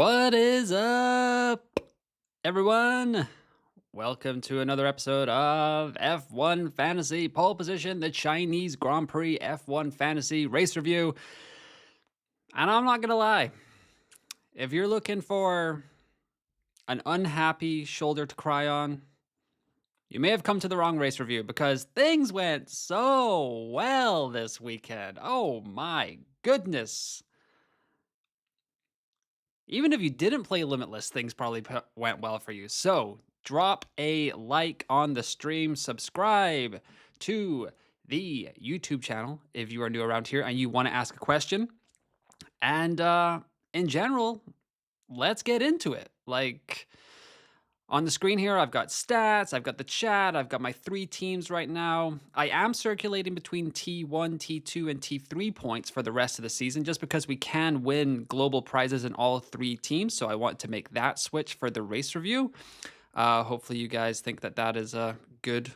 What is up, everyone? Welcome to another episode of F1 Fantasy Pole Position, the Chinese Grand Prix F1 Fantasy Race Review. And I'm not going to lie, if you're looking for an unhappy shoulder to cry on, you may have come to the wrong race review because things went so well this weekend. Oh my goodness. Even if you didn't play Limitless, things probably went well for you. So drop a like on the stream, subscribe to the YouTube channel if you are new around here and you want to ask a question. And in general, let's get into it. On the screen here, I've got stats, I've got the chat, I've got my 3 teams right now. I am circulating between T1, T2, and T3 points for the rest of the season just because we can win global prizes in all 3 teams. So I want to make that switch for the race review. Hopefully you guys think that that is a good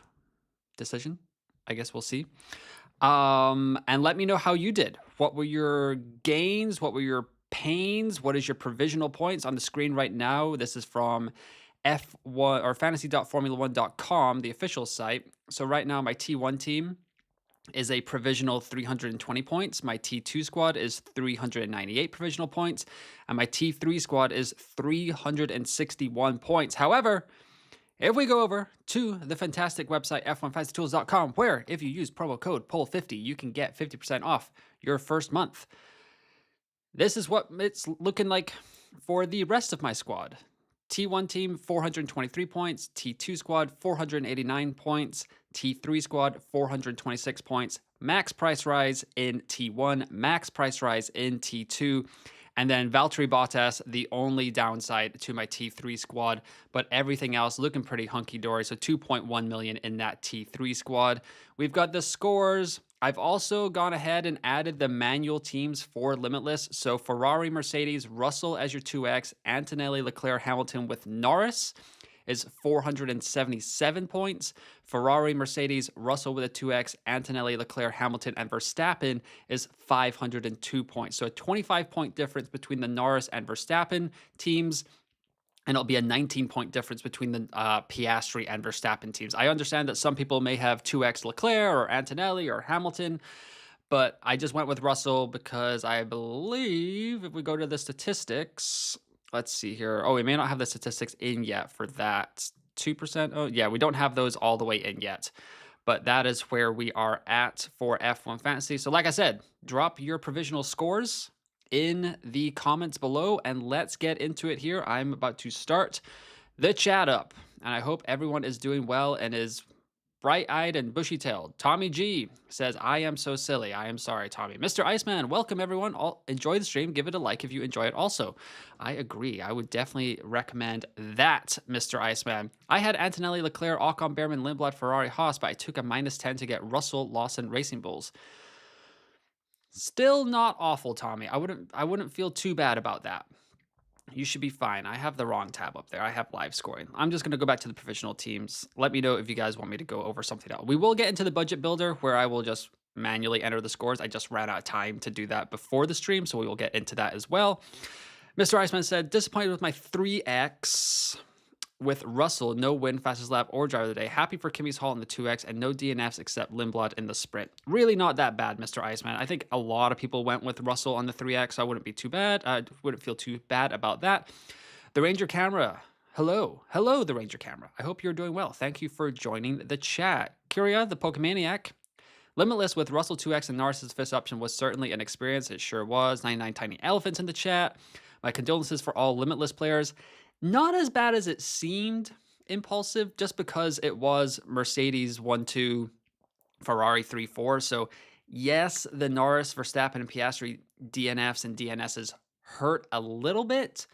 decision. I guess we'll see. And let me know how you did. What were your gains? What were your pains? What is your provisional points on the screen right now? This is from F1 or fantasy.formula1.com, the official site. So right now my T1 team is a provisional 320 points. My T2 squad is 398 provisional points. And my T3 squad is 361 points. However, if we go over to the fantastic website, f1fantasytools.com, where if you use promo code POLE50, you can get 50% off your first month. This is what it's looking like for the rest of my squad. T1 team, 423 points. T2 squad, 489 points. T3 squad, 426 points. Max price rise in T1, max price rise in T2. And then Valtteri Bottas, the only downside to my T3 squad, but everything else looking pretty hunky-dory. So 2.1 million in that T3 squad. We've got the scores. I've also gone ahead and added the manual teams for Limitless. So Ferrari, Mercedes, Russell as your 2X, Antonelli, Leclerc, Hamilton with Norris is 477 points. Ferrari, Mercedes, Russell with a 2X, Antonelli, Leclerc, Hamilton, and Verstappen is 502 points. So a 25-point difference between the Norris and Verstappen teams, and it'll be a 19-point difference between the Piastri and Verstappen teams. I understand that some people may have 2X Leclerc or Antonelli or Hamilton, but I just went with Russell because I believe if we go to the statistics, let's see here. Oh, we may not have the statistics in yet for that. 2%? Oh, yeah, we don't have those all the way in yet. But that is where we are at for F1 Fantasy. So like I said, drop your provisional scores in the comments below and let's get into it here. I'm about to start the chat up and I hope everyone is doing well and is bright-eyed and bushy-tailed. Tommy G says, I am so silly. I am sorry, Tommy. Mr. Iceman, welcome everyone. Enjoy the stream. Give it a like if you enjoy it also. I agree. I would definitely recommend that, Mr. Iceman. I had Antonelli, Leclerc, Ocon, Bearman, Lindblad, Ferrari, Haas, but I took a -10 to get Russell, Lawson, Racing Bulls. Still not awful, Tommy. I wouldn't feel too bad about that. You should be fine. I have the wrong tab up there. I have live scoring. I'm just going to go back to the provisional teams. Let me know if you guys want me to go over something else. We will get into the budget builder where I will just manually enter the scores. I just ran out of time to do that before the stream, so we will get into that as well. Mr. Iceman said, disappointed with my 3X. With Russell, no win, fastest lap, or driver of the day. Happy for Kimi's Hall in the 2X, and no DNFs except Lindblad in the sprint. Really not that bad, Mr. Iceman. I think a lot of people went with Russell on the 3X, so I wouldn't be too bad. I wouldn't feel too bad about that. The Ranger Camera. Hello. Hello, the Ranger Camera. I hope you're doing well. Thank you for joining the chat. Curia, the Pokemaniac. Limitless with Russell 2X and Norris's fifth option was certainly an experience. It sure was. 99 Tiny Elephants in the chat. My condolences for all Limitless players. Not as bad as it seemed impulsive, just because it was Mercedes 1-2, Ferrari 3-4. So yes, the Norris, Verstappen, and Piastri DNFs and DNSs hurt a little bit,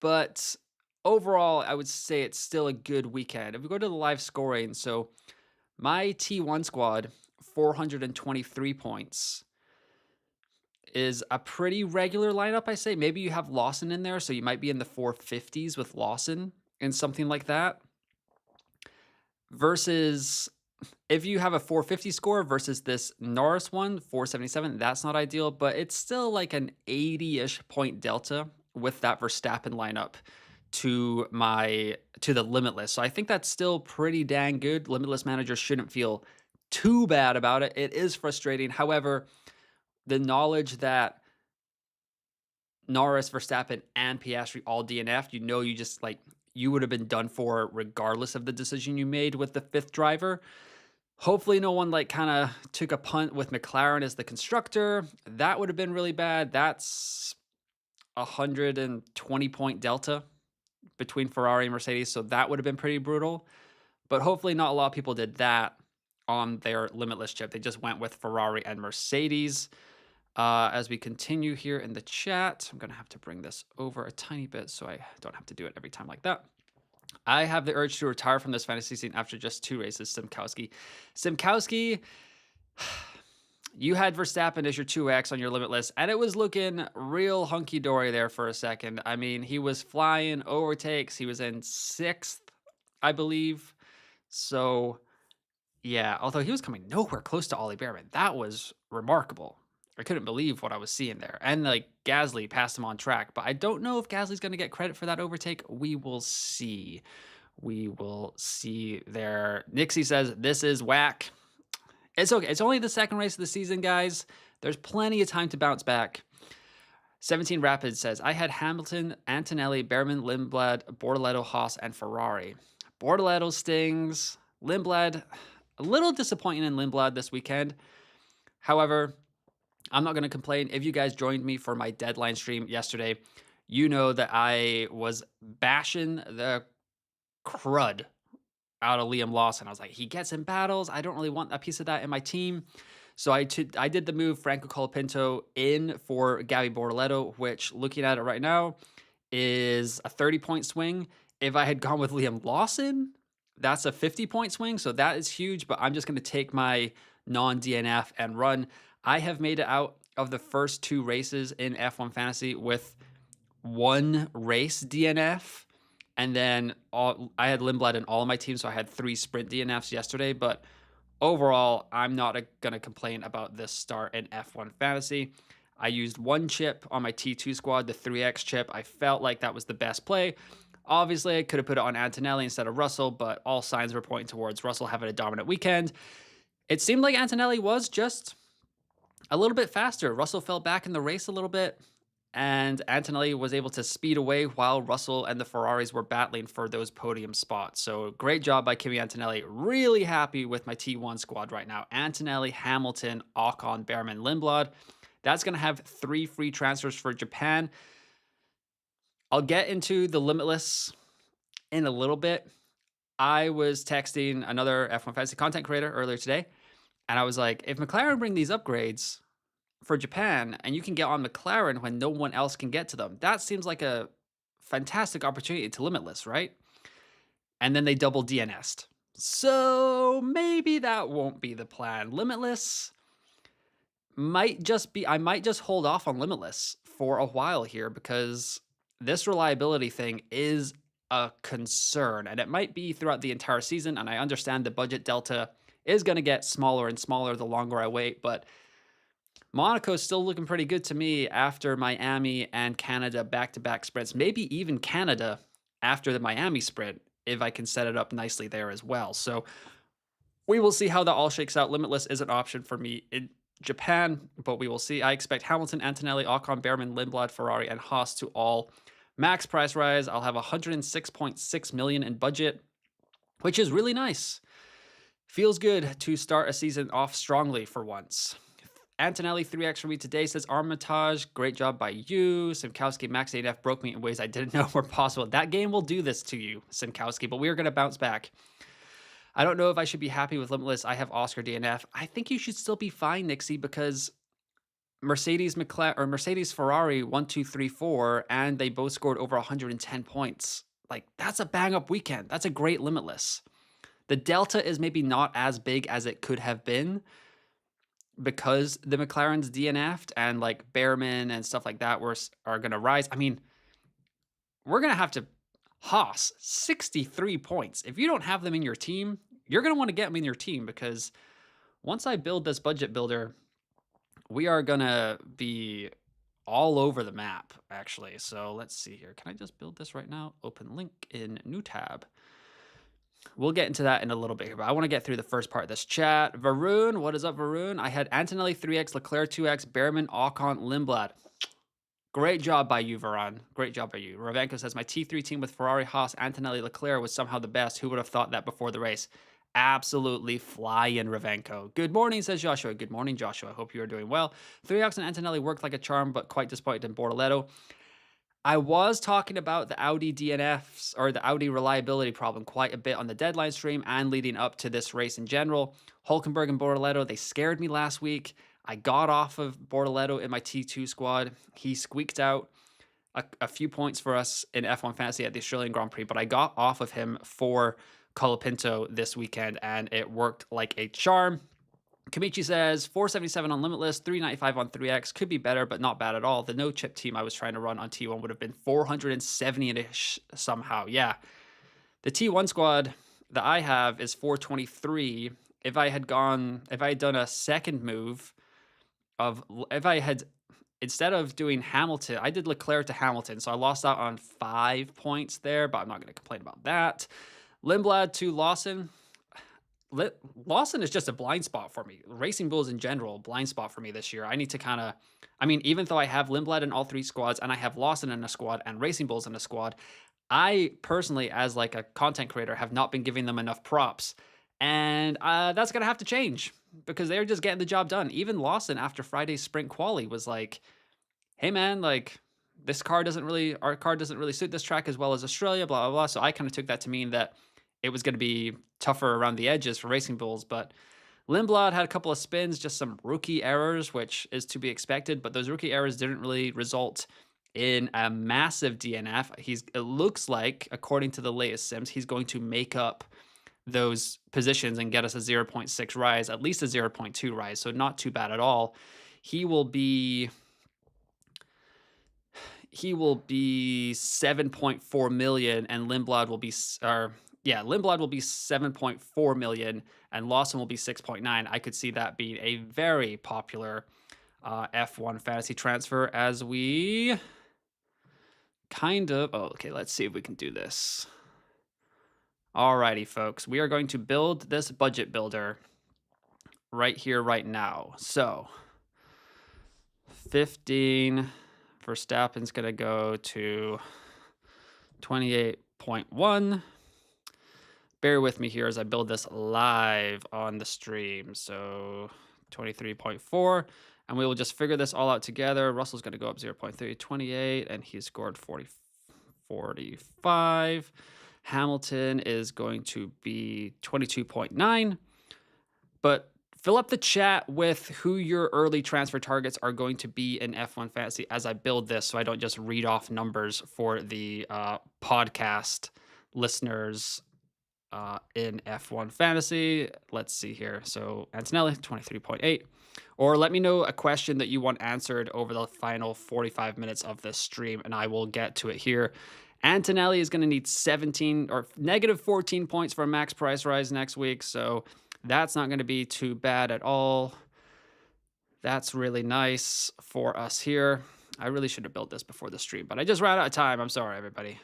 but overall, I would say it's still a good weekend. If we go to the live scoring, so my T1 squad, 423 points. Is a pretty regular lineup, I say. Maybe you have Lawson in there, so you might be in the 450s with Lawson and something like that. Versus if you have a 450 score versus this Norris one, 477, that's not ideal, but it's still like an 80-ish point delta with that Verstappen lineup to the Limitless. So I think that's still pretty dang good. Limitless managers shouldn't feel too bad about it. It is frustrating. However, the knowledge that Norris, Verstappen, and Piastri all DNF'd, you just like you would have been done for regardless of the decision you made with the fifth driver. Hopefully, no one like kind of took a punt with McLaren as the constructor. That would have been really bad. That's 120-point delta between Ferrari and Mercedes, so that would have been pretty brutal. But hopefully, not a lot of people did that on their Limitless chip. They just went with Ferrari and Mercedes. As we continue here in the chat, I'm going to have to bring this over a tiny bit so I don't have to do it every time like that. I have the urge to retire from this fantasy scene after just 2 races, Simkowski. Simkowski, you had Verstappen as your 2X on your Limitless, and it was looking real hunky-dory there for a second. I mean, he was flying overtakes. He was in 6th, I believe. So, yeah, although he was coming nowhere close to Ollie Bearman. That was remarkable. I couldn't believe what I was seeing there. And like Gasly passed him on track, but I don't know if Gasly's going to get credit for that overtake. We will see. We will see there. Nixie says, this is whack. It's okay. It's only the second race of the season, guys. There's plenty of time to bounce back. 17 Rapids says, I had Hamilton, Antonelli, Bearman, Lindblad, Bortoleto, Haas, and Ferrari. Bortoleto stings. Lindblad, a little disappointing in Lindblad this weekend. However, I'm not going to complain. If you guys joined me for my deadline stream yesterday, you know that I was bashing the crud out of Liam Lawson. I was like, he gets in battles. I don't really want a piece of that in my team. So I did the move Franco Colapinto in for Gabby Bortoleto, which looking at it right now is a 30-point swing. If I had gone with Liam Lawson, that's a 50-point swing. So that is huge, but I'm just going to take my non-DNF and run. I have made it out of the first 2 races in F1 Fantasy with 1 race DNF. And then I had Lindblad in all of my teams, so I had 3 sprint DNFs yesterday. But overall, I'm not going to complain about this start in F1 Fantasy. I used 1 chip on my T2 squad, the 3X chip. I felt like that was the best play. Obviously, I could have put it on Antonelli instead of Russell, but all signs were pointing towards Russell having a dominant weekend. It seemed like Antonelli was just a little bit faster. Russell fell back in the race a little bit, and Antonelli was able to speed away while Russell and the Ferraris were battling for those podium spots. So great job by Kimi Antonelli. Really happy with my T1 squad right now. Antonelli, Hamilton, Ocon, Bearman, Lindblad. That's going to have 3 free transfers for Japan. I'll get into the Limitless in a little bit. I was texting another F1 Fantasy content creator earlier today, and I was like, if McLaren bring these upgrades for Japan and you can get on McLaren when no one else can get to them, that seems like a fantastic opportunity to Limitless, right? And then they double DNS'd. So maybe that won't be the plan. Limitless might just be, I might just hold off on Limitless for a while here because this reliability thing is a concern, and it might be throughout the entire season. And I understand the budget delta is going to get smaller and smaller the longer I wait, but Monaco's still looking pretty good to me after Miami and Canada back-to-back sprints, maybe even Canada after the Miami sprint, if I can set it up nicely there as well. So we will see how that all shakes out. Limitless is an option for me in Japan, but we will see. I expect Hamilton, Antonelli, Ocon, Bearman, Lindblad, Ferrari, and Haas to all max price rise. I'll have 106.6 million in budget, which is really nice. Feels good to start a season off strongly for once. Antonelli 3X for me today, says Armitage. Great job by you. Simkowski Max 8F broke me in ways I didn't know were possible. That game will do this to you, Simkowski, but we are going to bounce back. I don't know if I should be happy with Limitless. I have Oscar DNF. I think you should still be fine, Nixie, because Mercedes Ferrari 1, 2, 3, 4, and they both scored over 110 points. Like, that's a bang up weekend. That's a great Limitless. The delta is maybe not as big as it could have been because the McLaren's DNF'd and like Bearman and stuff like that are going to rise. I mean, we're going to have to Haas 63 points. If you don't have them in your team, you're going to want to get them in your team, because once I build this budget builder, we are going to be all over the map, actually. So let's see here. Can I just build this right now? Open link in new tab. We'll get into that in a little bit here, but I want to get through the first part of this chat. Varun, what is up, Varun? I had Antonelli 3x, Leclerc 2x, Bearman, Ocon, Lindblad. Great job by you, Varun. Great job by you. Ravenko says, my T3 team with Ferrari, Haas, Antonelli, Leclerc was somehow the best. Who would have thought that before the race? Absolutely flying, Ravenko. Good morning, says Joshua. Good morning, Joshua. I hope you are doing well. 3x and Antonelli worked like a charm, but quite disappointed in Bortoletto. I was talking about the Audi DNFs or the Audi reliability problem quite a bit on the deadline stream and leading up to this race in general. Hulkenberg and Bortoletto, they scared me last week. I got off of Bortoletto in my T2 squad. He squeaked out a few points for us in F1 Fantasy at the Australian Grand Prix, but I got off of him for Colapinto this weekend, and it worked like a charm. Kamichi says, 477 on Limitless, 395 on 3X. Could be better, but not bad at all. The no-chip team I was trying to run on T1 would have been 470-ish somehow. Yeah. The T1 squad that I have is 423. If I had done a second move instead of doing Hamilton, I did Leclerc to Hamilton, so I lost out on 5 points there, but I'm not going to complain about that. Lindblad to Lawson. Lawson is just a blind spot for me. Racing Bulls in general, blind spot for me this year. I need to even though I have Lindblad in all 3 squads and I have Lawson in a squad and Racing Bulls in a squad, I personally, as like a content creator, have not been giving them enough props. And that's going to have to change because they're just getting the job done. Even Lawson after Friday's sprint quali was like, hey man, like our car doesn't really suit this track as well as Australia, blah, blah, blah. So I kind of took that to mean that it was going to be tougher around the edges for Racing Bulls, but Lindblad had a couple of spins, just some rookie errors, which is to be expected, but those rookie errors didn't really result in a massive DNF. It looks like, according to the latest sims, he's going to make up those positions and get us a 0.6 rise, at least a 0.2 rise, so not too bad at all. He will be 7.4 million and Lindblad will be Lindblad will be 7.4 million and Lawson will be 6.9. I could see that being a very popular F1 fantasy transfer as we let's see if we can do this. Alrighty, folks, we are going to build this budget builder right here, right now. So 15, Verstappen's going to go to 28.1. Bear with me here as I build this live on the stream. So 23.4, and we will just figure this all out together. Russell's going to go up 0.3, 28, and he scored 45. Hamilton is going to be 22.9. But fill up the chat with who your early transfer targets are going to be in F1 Fantasy as I build this, so I don't just read off numbers for the podcast listeners in F1 Fantasy. Let's see here. So Antonelli, 23.8. Or let me know a question that you want answered over the final 45 minutes of this stream, and I will get to it here. Antonelli is going to need 17 or negative 14 points for a max price rise next week, so that's not going to be too bad at all. That's really nice for us here. I really should have built this before the stream, but I just ran out of time. I'm sorry, everybody.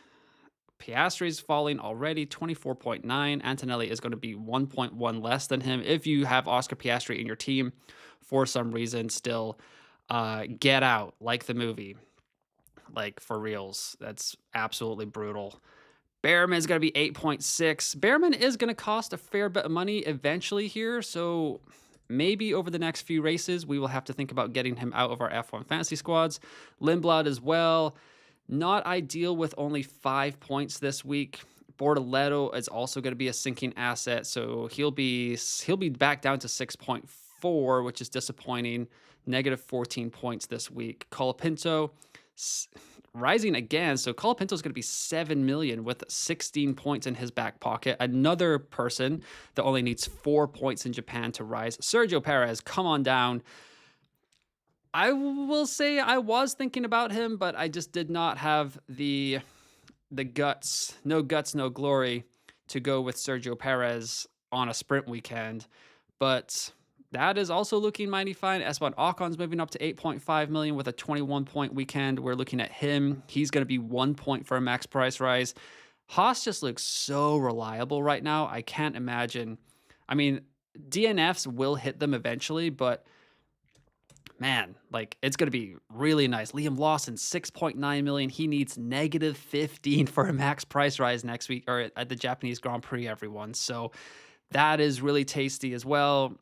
Piastri's falling already, 24.9. Antonelli is going to be 1.1 less than him. If you have Oscar Piastri in your team for some reason still, get out, like the movie. Like, for reals. That's absolutely brutal. Bearman is going to be 8.6. Bearman is going to cost a fair bit of money eventually here, so maybe over the next few races, we will have to think about getting him out of our F1 fantasy squads. Lindblad as well. Not ideal with only 5 points this week. Bortoletto is also going to be a sinking asset, so he'll be back down to 6.4, which is disappointing. Negative 14 points this week. Colapinto rising again, so Colapinto is going to be 7 million with 16 points in his back pocket. Another person that only needs 4 points in Japan to rise. Sergio Perez, come on down. I will say I was thinking about him, but I just did not have the guts, no glory, to go with Sergio Perez on a sprint weekend. But That is also looking mighty fine. Esteban Ocon's moving up to 8.5 million with a 21-point weekend. We're looking at him. He's going to be 1 point for a max price rise. Haas just looks so reliable right now. I can't imagine. I mean, DNFs will hit them eventually, but man, like it's going to be really nice. Liam Lawson, 6.9 million. He needs negative 15 for a max price rise next week or at the Japanese Grand Prix, everyone. So that is really tasty as well.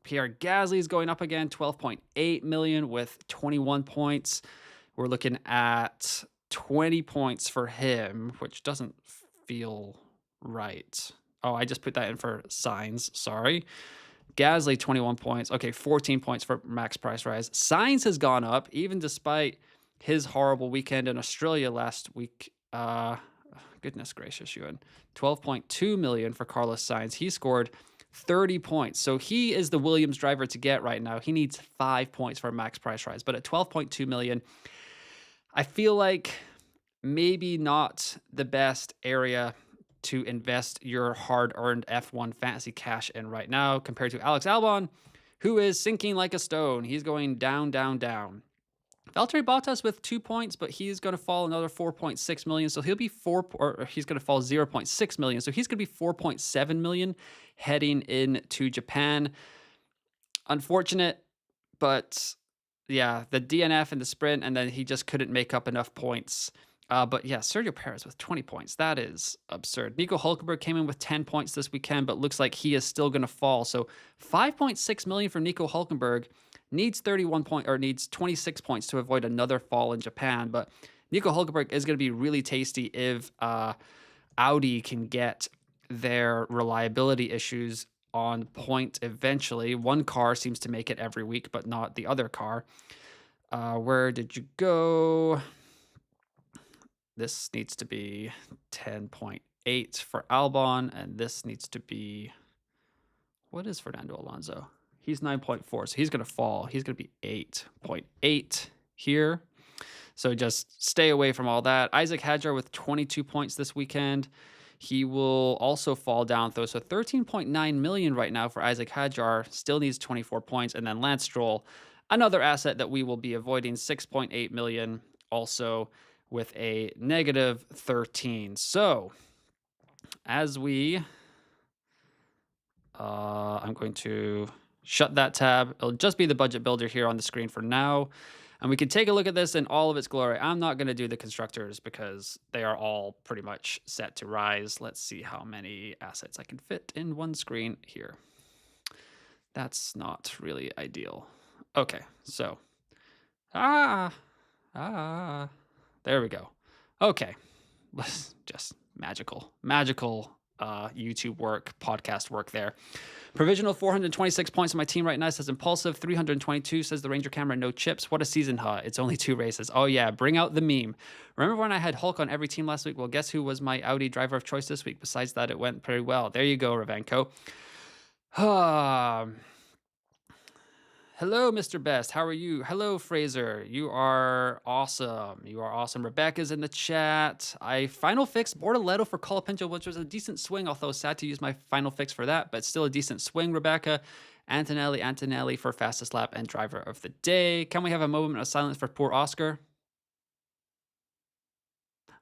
Pierre Gasly is going up again, 12.8 million with 21 points. We're looking at 20 points for him, which doesn't feel right. Oh, I just put that in for signs. Sorry. Gasly, 21 points. Okay, 14 points for max price rise. Sainz has gone up, even despite his horrible weekend in Australia last week. Goodness gracious, Ewan. 12.2 million for Carlos Sainz. He scored 30 points. So he is the Williams driver to get right now. He needs 5 points for a max price rise. But at 12.2 million, I feel like maybe not the best area to invest your hard-earned F1 fantasy cash in right now compared to Alex Albon, who is sinking like a stone. He's going down, down, down. Valtteri Bottas with 2 points, but he's going to fall another 4.6 million. So he'll be he's going to fall 0.6 million. So he's going to be 4.7 million heading into Japan. Unfortunate, but yeah, the DNF and the sprint, and then he just couldn't make up enough points. But yeah, Sergio Perez with 20 points. That is absurd. Nico Hulkenberg came in with 10 points this weekend, but looks like he is still going to fall. So 5.6 million for Nico Hulkenberg. Needs 26 points to avoid another fall in Japan. But Nico Hulkenberg is going to be really tasty if Audi can get their reliability issues on point eventually. One car seems to make it every week, but not the other car. Where did you go? This needs to be 10.8 for Albon, and this needs to be, what is Fernando Alonso? He's 9.4, so he's going to fall. He's going to be 8.8 here. So just stay away from all that. Isaac Hadjar with 22 points this weekend. He will also fall down, though. So 13.9 million right now for Isaac Hadjar. Still needs 24 points. And then Lance Stroll, another asset that we will be avoiding, 6.8 million, also with a negative 13. So as I'm going to shut that tab. It'll just be the budget builder here on the screen for now. And we can take a look at this in all of its glory. I'm not going to do the constructors because they are all pretty much set to rise. Let's see how many assets I can fit in one screen here. That's not really ideal. Okay, so, there we go. Okay, just magical YouTube work, podcast work there. Provisional 426 points on my team right now, says Impulsive. 322 says the Ranger Camera, no chips. What a season, huh? It's only 2 races. Oh yeah, bring out the meme. Remember when I had Hulk on every team last week? Well, guess who was my Audi driver of choice this week? Besides that, it went pretty well. There you go, Ravenko. Hello, Mr. Best. How are you? Hello, Fraser. You are awesome. You are awesome. Rebecca's in the chat. I final fixed Bortoletto for Colapinto, which was a decent swing, although sad to use my final fix for that, but still a decent swing, Rebecca. Antonelli for fastest lap and driver of the day. Can we have a moment of silence for poor Oscar?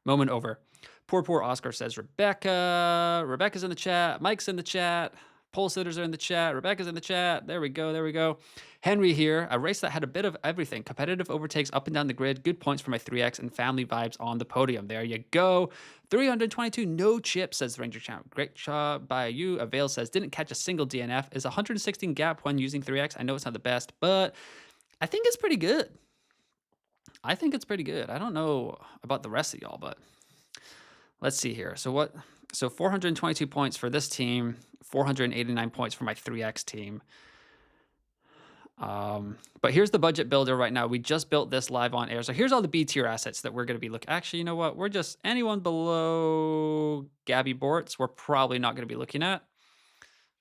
Moment over. Poor Oscar, says Rebecca. Rebecca's in the chat. Mike's in the chat. Pole sitters are in the chat. Rebecca's in the chat. There we go. Henry here. A race that had a bit of everything. Competitive overtakes up and down the grid. Good points for my 3X and family vibes on the podium. There you go. 322. No chips, says the Ranger Champ. Great job by you. Avail says, didn't catch a single DNF. Is 116 gap when using 3X. I know it's not the best, but I think it's pretty good. I don't know about the rest of y'all, but let's see here. So 422 points for this team, 489 points for my 3X team. But here's the budget builder right now. We just built this live on air. So here's all the B tier assets that we're going to be looking. Actually, you know what? We're just anyone below Gabby Bortz, we're probably not going to be looking at.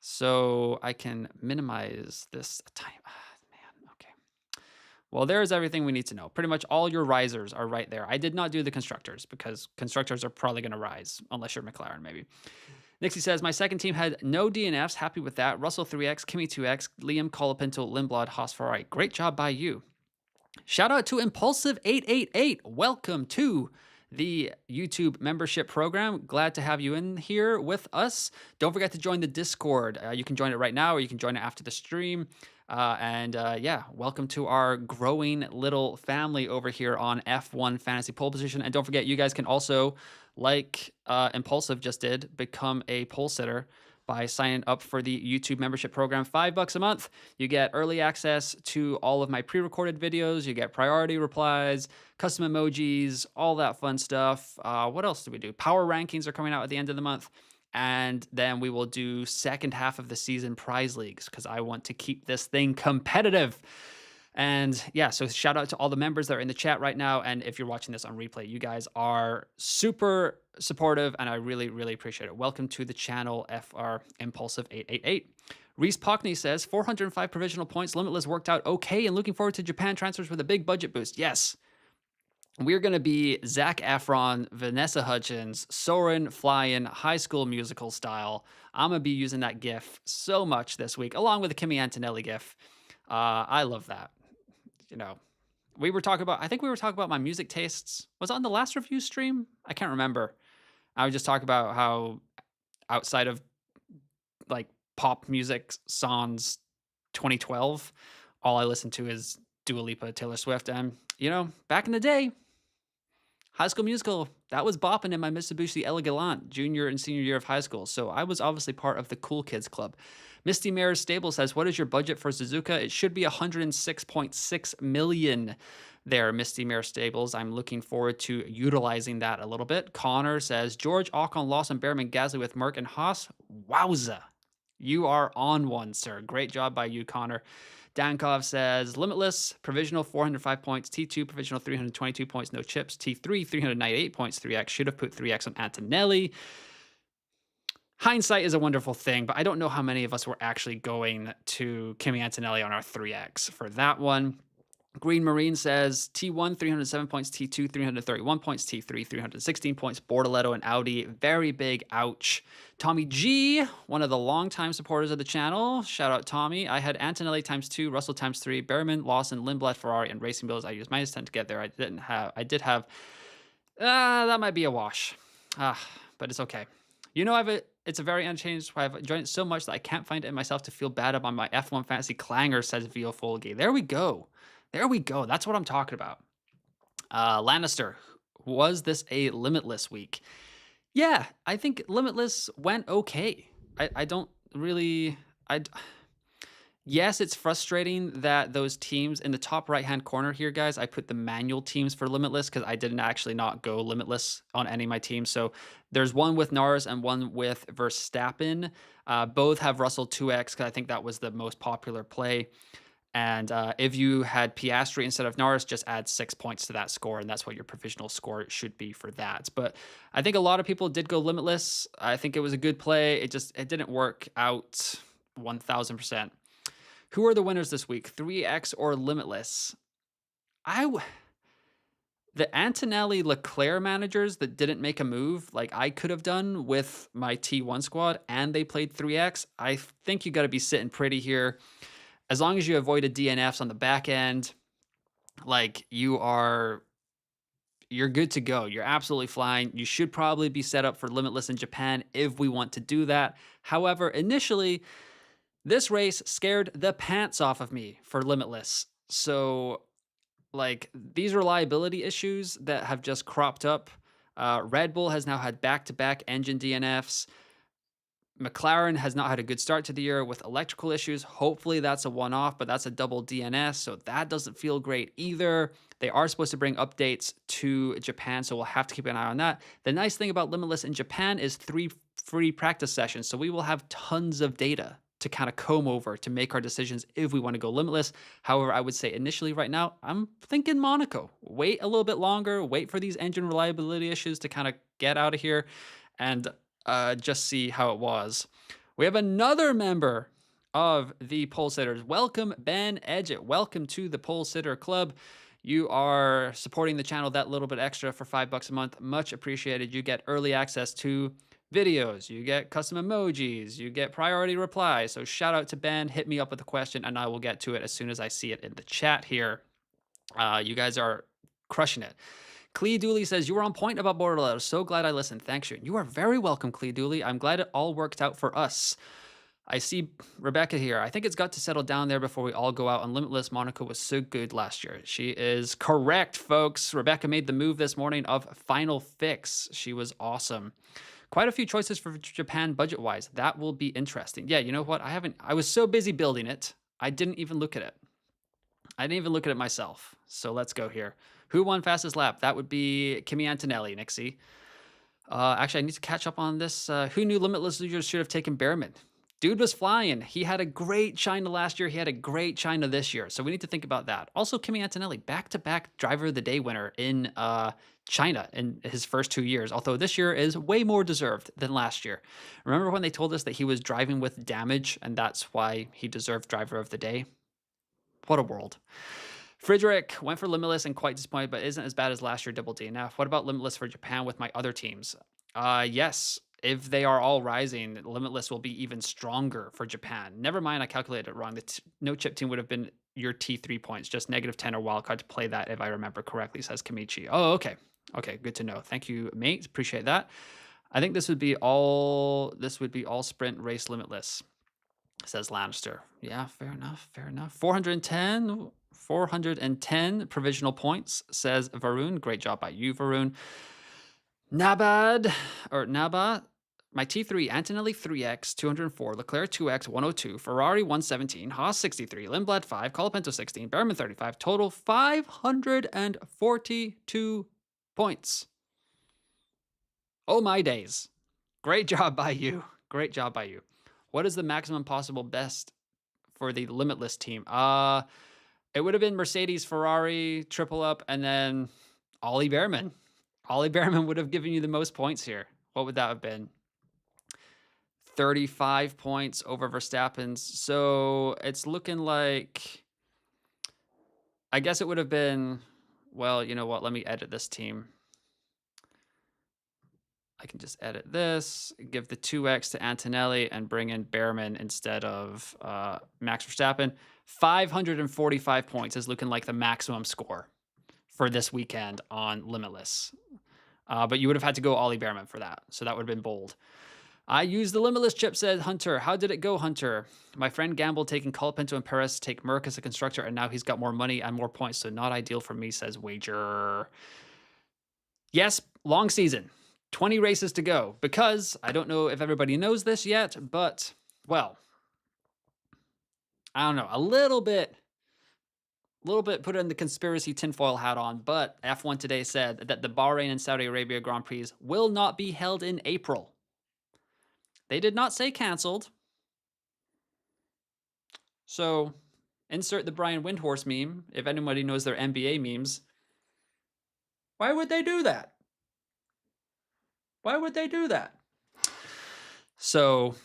So I can minimize this time. Well, there's everything we need to know. Pretty much all your risers are right there. I did not do the constructors because constructors are probably going to rise, unless you're McLaren, maybe. Nixie says, my second team had no DNFs. Happy with that. Russell 3X, Kimi 2X, Liam, Colapinto, Lindblad, Haas Ferrari. Great job by you. Shout out to Impulsive888. Welcome to the YouTube membership program. Glad to have you in here with us. Don't forget to join the Discord. You can join it right now, or you can join it after the stream. Yeah, welcome to our growing little family over here on F1 Fantasy Pole Position. And don't forget, you guys can also, like Impulsive just did, become a pole sitter by signing up for the YouTube membership program. $5 a month. You get early access to all of my pre-recorded videos. You get priority replies, custom emojis, all that fun stuff. What else do we do? Power rankings are coming out at the end of the month. And then we will do second half of the season prize leagues because I want to keep this thing competitive. And yeah, so shout out to all the members that are in the chat right now. And if you're watching this on replay, you guys are super supportive and I really, really appreciate it. Welcome to the channel, FR Impulsive 888. Reese Pockney says 405 provisional points. Limitless worked out okay and looking forward to Japan transfers with a big budget boost. Yes. We're going to be Zac Efron, Vanessa Hudgens, Soren flying High School Musical style. I'm going to be using that GIF so much this week, along with the Kimi Antonelli GIF. I love that. You know, I think we were talking about my music tastes. Was it on the last review stream? I can't remember. I would just talk about how outside of like pop music songs 2012, all I listen to is Dua Lipa, Taylor Swift. And, you know, back in the day, High School Musical, that was bopping in my Mitsubishi Elegant junior and senior year of high school. So I was obviously part of the cool kids club. Misty Mare's Stable says, what is your budget for Suzuka? It should be 106.6 million there, Misty Mare Stables. I'm looking forward to utilizing that a little bit. Connor says, George, Ocon, Lawson, Bearman, Gasly with Merck and Haas. Wowza. You are on one, sir. Great job by you, Connor. Dankov says, Limitless, provisional 405 points. T2, provisional 322 points, no chips. T3, 398 points, 3x. Should have put 3x on Antonelli. Hindsight is a wonderful thing, but I don't know how many of us were actually going to Kimi Antonelli on our 3x for that one. Green Marine says T1, 307 points, T2, 331 points, T3, 316 points, Bortoletto and Audi, very big ouch. Tommy G, one of the longtime supporters of the channel, shout out Tommy. I had Antonelli ×2, Russell ×3, Bearman, Lawson, Lindblad, Ferrari, and Racing Bills. I used -10 to get there. I did have, that might be a wash, but it's okay. You know, it's a very unchanged. I've enjoyed it so much that I can't find it in myself to feel bad about my F1 fantasy clanger, says Vio Folge. There we go. There we go. That's what I'm talking about. Lannister, was this a Limitless week? Yeah, I think Limitless went okay. I don't really... Yes, it's frustrating that those teams in the top right-hand corner here, guys, I put the manual teams for Limitless because I didn't actually not go Limitless on any of my teams. So there's one with Norris and one with Verstappen. Both have Russell 2X because I think that was the most popular play. And if you had Piastri instead of Norris, just add 6 points to that score, and that's what your provisional score should be for that. But I think a lot of people did go Limitless. I think it was a good play. It didn't work out 1,000%. Who are the winners this week? 3X or Limitless? The Antonelli Leclerc managers that didn't make a move like I could have done with my T1 squad, and they played 3X. I think you got to be sitting pretty here. As long as you avoided DNFs on the back end, like you're good to go. You're absolutely flying. You should probably be set up for Limitless in Japan if we want to do that. However, initially, this race scared the pants off of me for Limitless. So, like, these reliability issues that have just cropped up, Red Bull has now had back-to-back engine DNFs. McLaren has not had a good start to the year with electrical issues. Hopefully that's a one-off, but that's a double DNS, so that doesn't feel great either. They are supposed to bring updates to Japan, so we'll have to keep an eye on that. The nice thing about Limitless in Japan is 3 free practice sessions, so we will have tons of data to kind of comb over to make our decisions if we want to go Limitless. However, I would say initially right now, I'm thinking Monaco. Wait a little bit longer, wait for these engine reliability issues to kind of get out of here, and just see how it was. We have another member of the Pole Sitters. Welcome, Ben Edgett. Welcome to the Pole Sitter Club. You are supporting the channel that little bit extra for $5 a month. Much appreciated. You get early access to videos, you get custom emojis, you get priority reply. So shout out to Ben. Hit me up with a question and I will get to it as soon as I see it in the chat here. You guys are crushing it. Clee Dooley says, you were on point about Borderlands. I was so glad I listened. Thanks, you. You are very welcome, Clee Dooley. I'm glad it all worked out for us. I see Rebecca here. I think it's got to settle down there before we all go out on Limitless. Monaco was so good last year. She is correct, folks. Rebecca made the move this morning of Final Fix. She was awesome. Quite a few choices for Japan budget-wise. That will be interesting. Yeah, you know what? I was so busy building it, I didn't even look at it. I didn't even look at it myself. So let's go here. Who won fastest lap? That would be Kimi Antonelli, Nixie. Actually, I need to catch up on this. Who knew Limitless Losers should have taken Bearman? Dude was flying. He had a great China last year. He had a great China this year. So we need to think about that. Also, Kimi Antonelli, back-to-back Driver of the Day winner in China in his first 2 years. Although this year is way more deserved than last year. Remember when they told us that he was driving with damage and that's why he deserved Driver of the Day? What a world. Friedrich went for Limitless and quite disappointed, but isn't as bad as last year, double DNF. What about Limitless for Japan with my other teams? Yes, if they are all rising, Limitless will be even stronger for Japan. Never mind, I calculated it wrong. The no-chip team would have been your T3 points, just -10 or wildcard to play that, if I remember correctly, says Kamichi. Oh, okay. Okay, good to know. Thank you, mate. Appreciate that. I think this would be all sprint race Limitless, says Lannister. Yeah, fair enough. 410 provisional points, says Varun. Great job by you, Varun. Naba, my T3, Antonelli 3x, 204, Leclerc 2x, 102, Ferrari 117, Haas 63, Lindblad 5, Colapinto 16, Bearman 35, total 542 points. Oh my days. Great job by you. Great job by you. What is the maximum possible best for the Limitless team? It would have been Mercedes, Ferrari, triple up, and then Ollie Bearman. Ollie Bearman would have given you the most points here. What would that have been? 35 points over Verstappen's. So it's looking like, I guess it would have been, well, you know what? Let me edit this team. I can just edit this, give the 2x to Antonelli, and bring in Bearman instead of Max Verstappen. 545 points is looking like the maximum score for this weekend on Limitless. But you would have had to go Ollie Bearman for that, so that would have been bold. I used the Limitless chip, said Hunter. How did it go, Hunter? My friend gambled taking Colapinto and Perez to take Merck as a constructor, and now he's got more money and more points, so not ideal for me, says Wager. Yes, long season. 20 races to go, because I don't know if everybody knows this yet, but, well, I don't know, a little bit put in the conspiracy tinfoil hat on, but F1 today said that the Bahrain and Saudi Arabia Grand Prix will not be held in April. They did not say canceled. So insert the Brian Windhorse meme, if anybody knows their NBA memes. Why would they do that? Why would they do that? So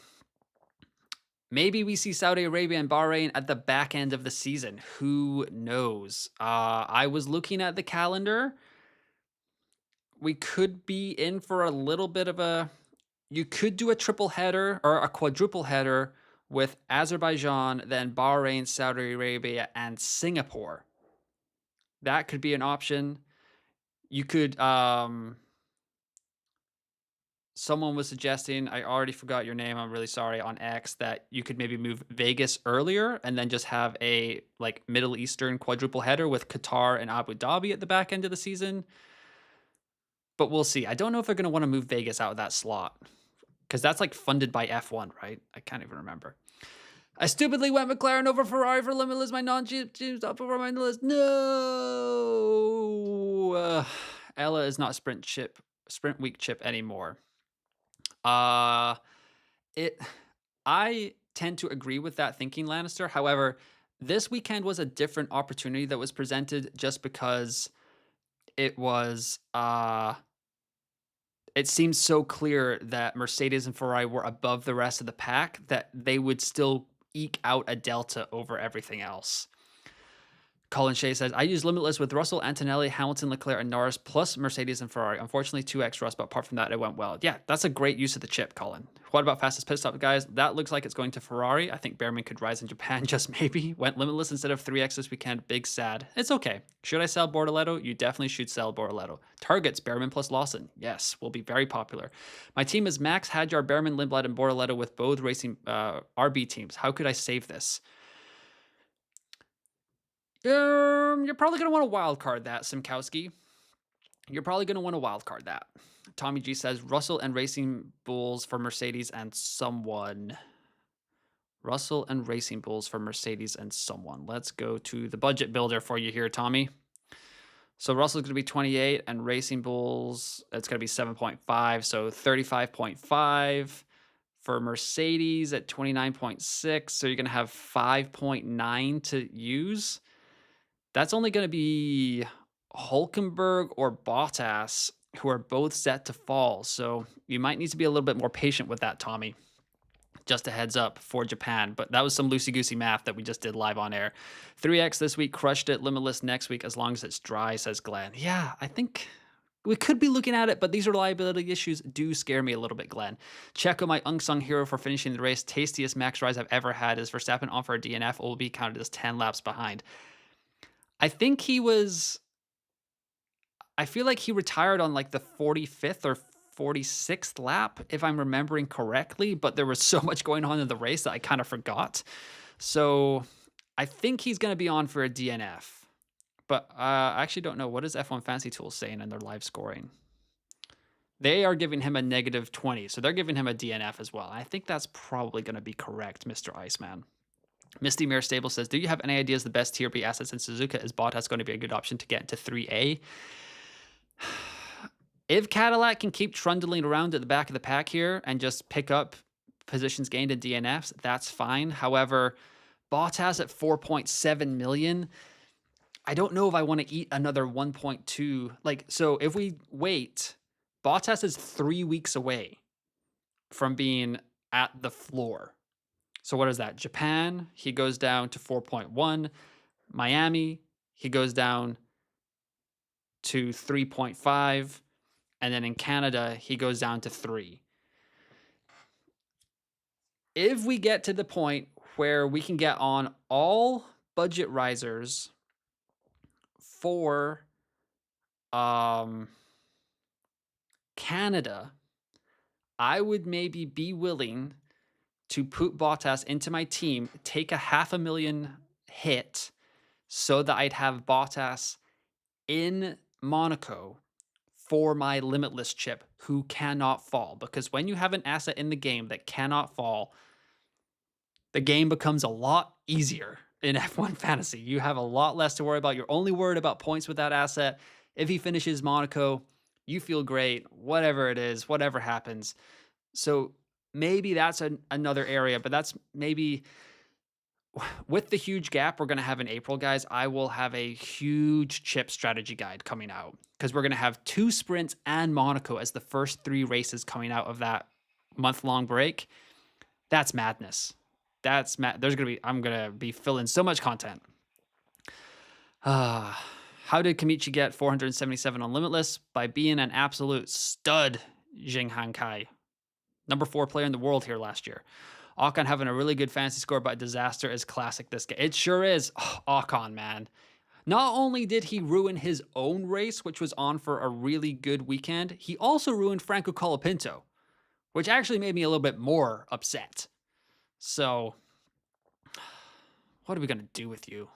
maybe we see Saudi Arabia and Bahrain at the back end of the season. Who knows? I was looking at the calendar. We could be in for a little bit of a... You could do a triple header or a quadruple header with Azerbaijan, then Bahrain, Saudi Arabia, and Singapore. That could be an option. You could... Someone was suggesting, I already forgot your name, I'm really sorry, on X, that you could maybe move Vegas earlier and then just have a like Middle Eastern quadruple header with Qatar and Abu Dhabi at the back end of the season. But we'll see. I don't know if they're going to want to move Vegas out of that slot because that's like funded by F1, right? I can't even remember. I stupidly went McLaren over Ferrari for Limitless. My non-cheap teams up over my list. No! Ella is not sprint week chip anymore. I tend to agree with that thinking, Lannister. However, this weekend was a different opportunity that was presented just because it was, it seems so clear that Mercedes and Ferrari were above the rest of the pack that they would still eke out a delta over everything else. Colin Shea says, I use Limitless with Russell, Antonelli, Hamilton, Leclerc, and Norris, plus Mercedes and Ferrari. Unfortunately, 2x Russ, but apart from that, it went well. Yeah, that's a great use of the chip, Colin. What about fastest pit stop, guys? That looks like it's going to Ferrari. I think Bearman could rise in Japan, just maybe. Went Limitless instead of 3x this weekend. Big sad. It's okay. Should I sell Bortoletto? You definitely should sell Bortoletto. Targets, Bearman plus Lawson. Yes, will be very popular. My team is Max, Hadjar, Bearman, Lindblad, and Bortoletto with both racing RB teams. How could I save this? You're probably going to want to wild card that, Simkowski. You're probably going to want to wild card that. Tommy G says Russell and Racing Bulls for Mercedes and someone. Russell and Racing Bulls for Mercedes and someone. Let's go to the budget builder for you here, Tommy. So Russell's going to be 28 and Racing Bulls, it's going to be 7.5. So 35.5 for Mercedes at 29.6. So you're going to have 5.9 to use. That's only going to be Hulkenberg or Bottas, who are both set to fall. So you might need to be a little bit more patient with that, Tommy. Just a heads up for Japan. But that was some loosey-goosey math that we just did live on air. 3x this week, crushed it. Limitless next week, as long as it's dry, says Glenn. Yeah, I think we could be looking at it, but these reliability issues do scare me a little bit, Glenn. Checo, my unsung hero for finishing the race. Tastiest max rise I've ever had. Is Verstappen on for a DNF will be counted as 10 laps behind. I think I feel like he retired on like the 45th or 46th lap, if I'm remembering correctly, but there was so much going on in the race that I kind of forgot. So I think he's going to be on for a DNF, but I actually don't know. What is F1 Fantasy Tools saying in their live scoring? They are giving him a -20, so they're giving him a DNF as well. I think that's probably going to be correct, Mr. Iceman. Misty Mirror Stable says, do you have any ideas the best Tier B assets in Suzuka? Is Bottas going to be a good option to get into 3A? If Cadillac can keep trundling around at the back of the pack here and just pick up positions gained in DNFs, that's fine. However, Bottas at 4.7 million, I don't know if I want to eat another 1.2. Like, so if we wait, Bottas is 3 weeks away from being at the floor. So what is that? Japan, he goes down to 4.1. Miami, he goes down to 3.5. And then in Canada, he goes down to 3. If we get to the point where we can get on all budget risers for Canada, I would maybe be willing to put Bottas into my team, take a $500,000 hit so that I'd have Bottas in Monaco for my Limitless chip who cannot fall. Because when you have an asset in the game that cannot fall, the game becomes a lot easier in F1 Fantasy. You have a lot less to worry about. You're only worried about points with that asset. If he finishes Monaco, you feel great, whatever it is, whatever happens. So maybe that's another area, but that's maybe with the huge gap we're going to have in April, guys. I will have a huge chip strategy guide coming out because we're going to have 2 sprints and Monaco as the first 3 races coming out of that month-long break. That's madness. I'm going to be filling so much content. How did Kamichi get 477 on Limitless? By being an absolute stud, Jing Hankai. Number 4 player in the world here last year. Ocon having a really good fantasy score, but disaster is classic this game. It sure is. Oh, Ocon, man. Not only did he ruin his own race, which was on for a really good weekend, he also ruined Franco Colapinto, which actually made me a little bit more upset. So, what are we going to do with you?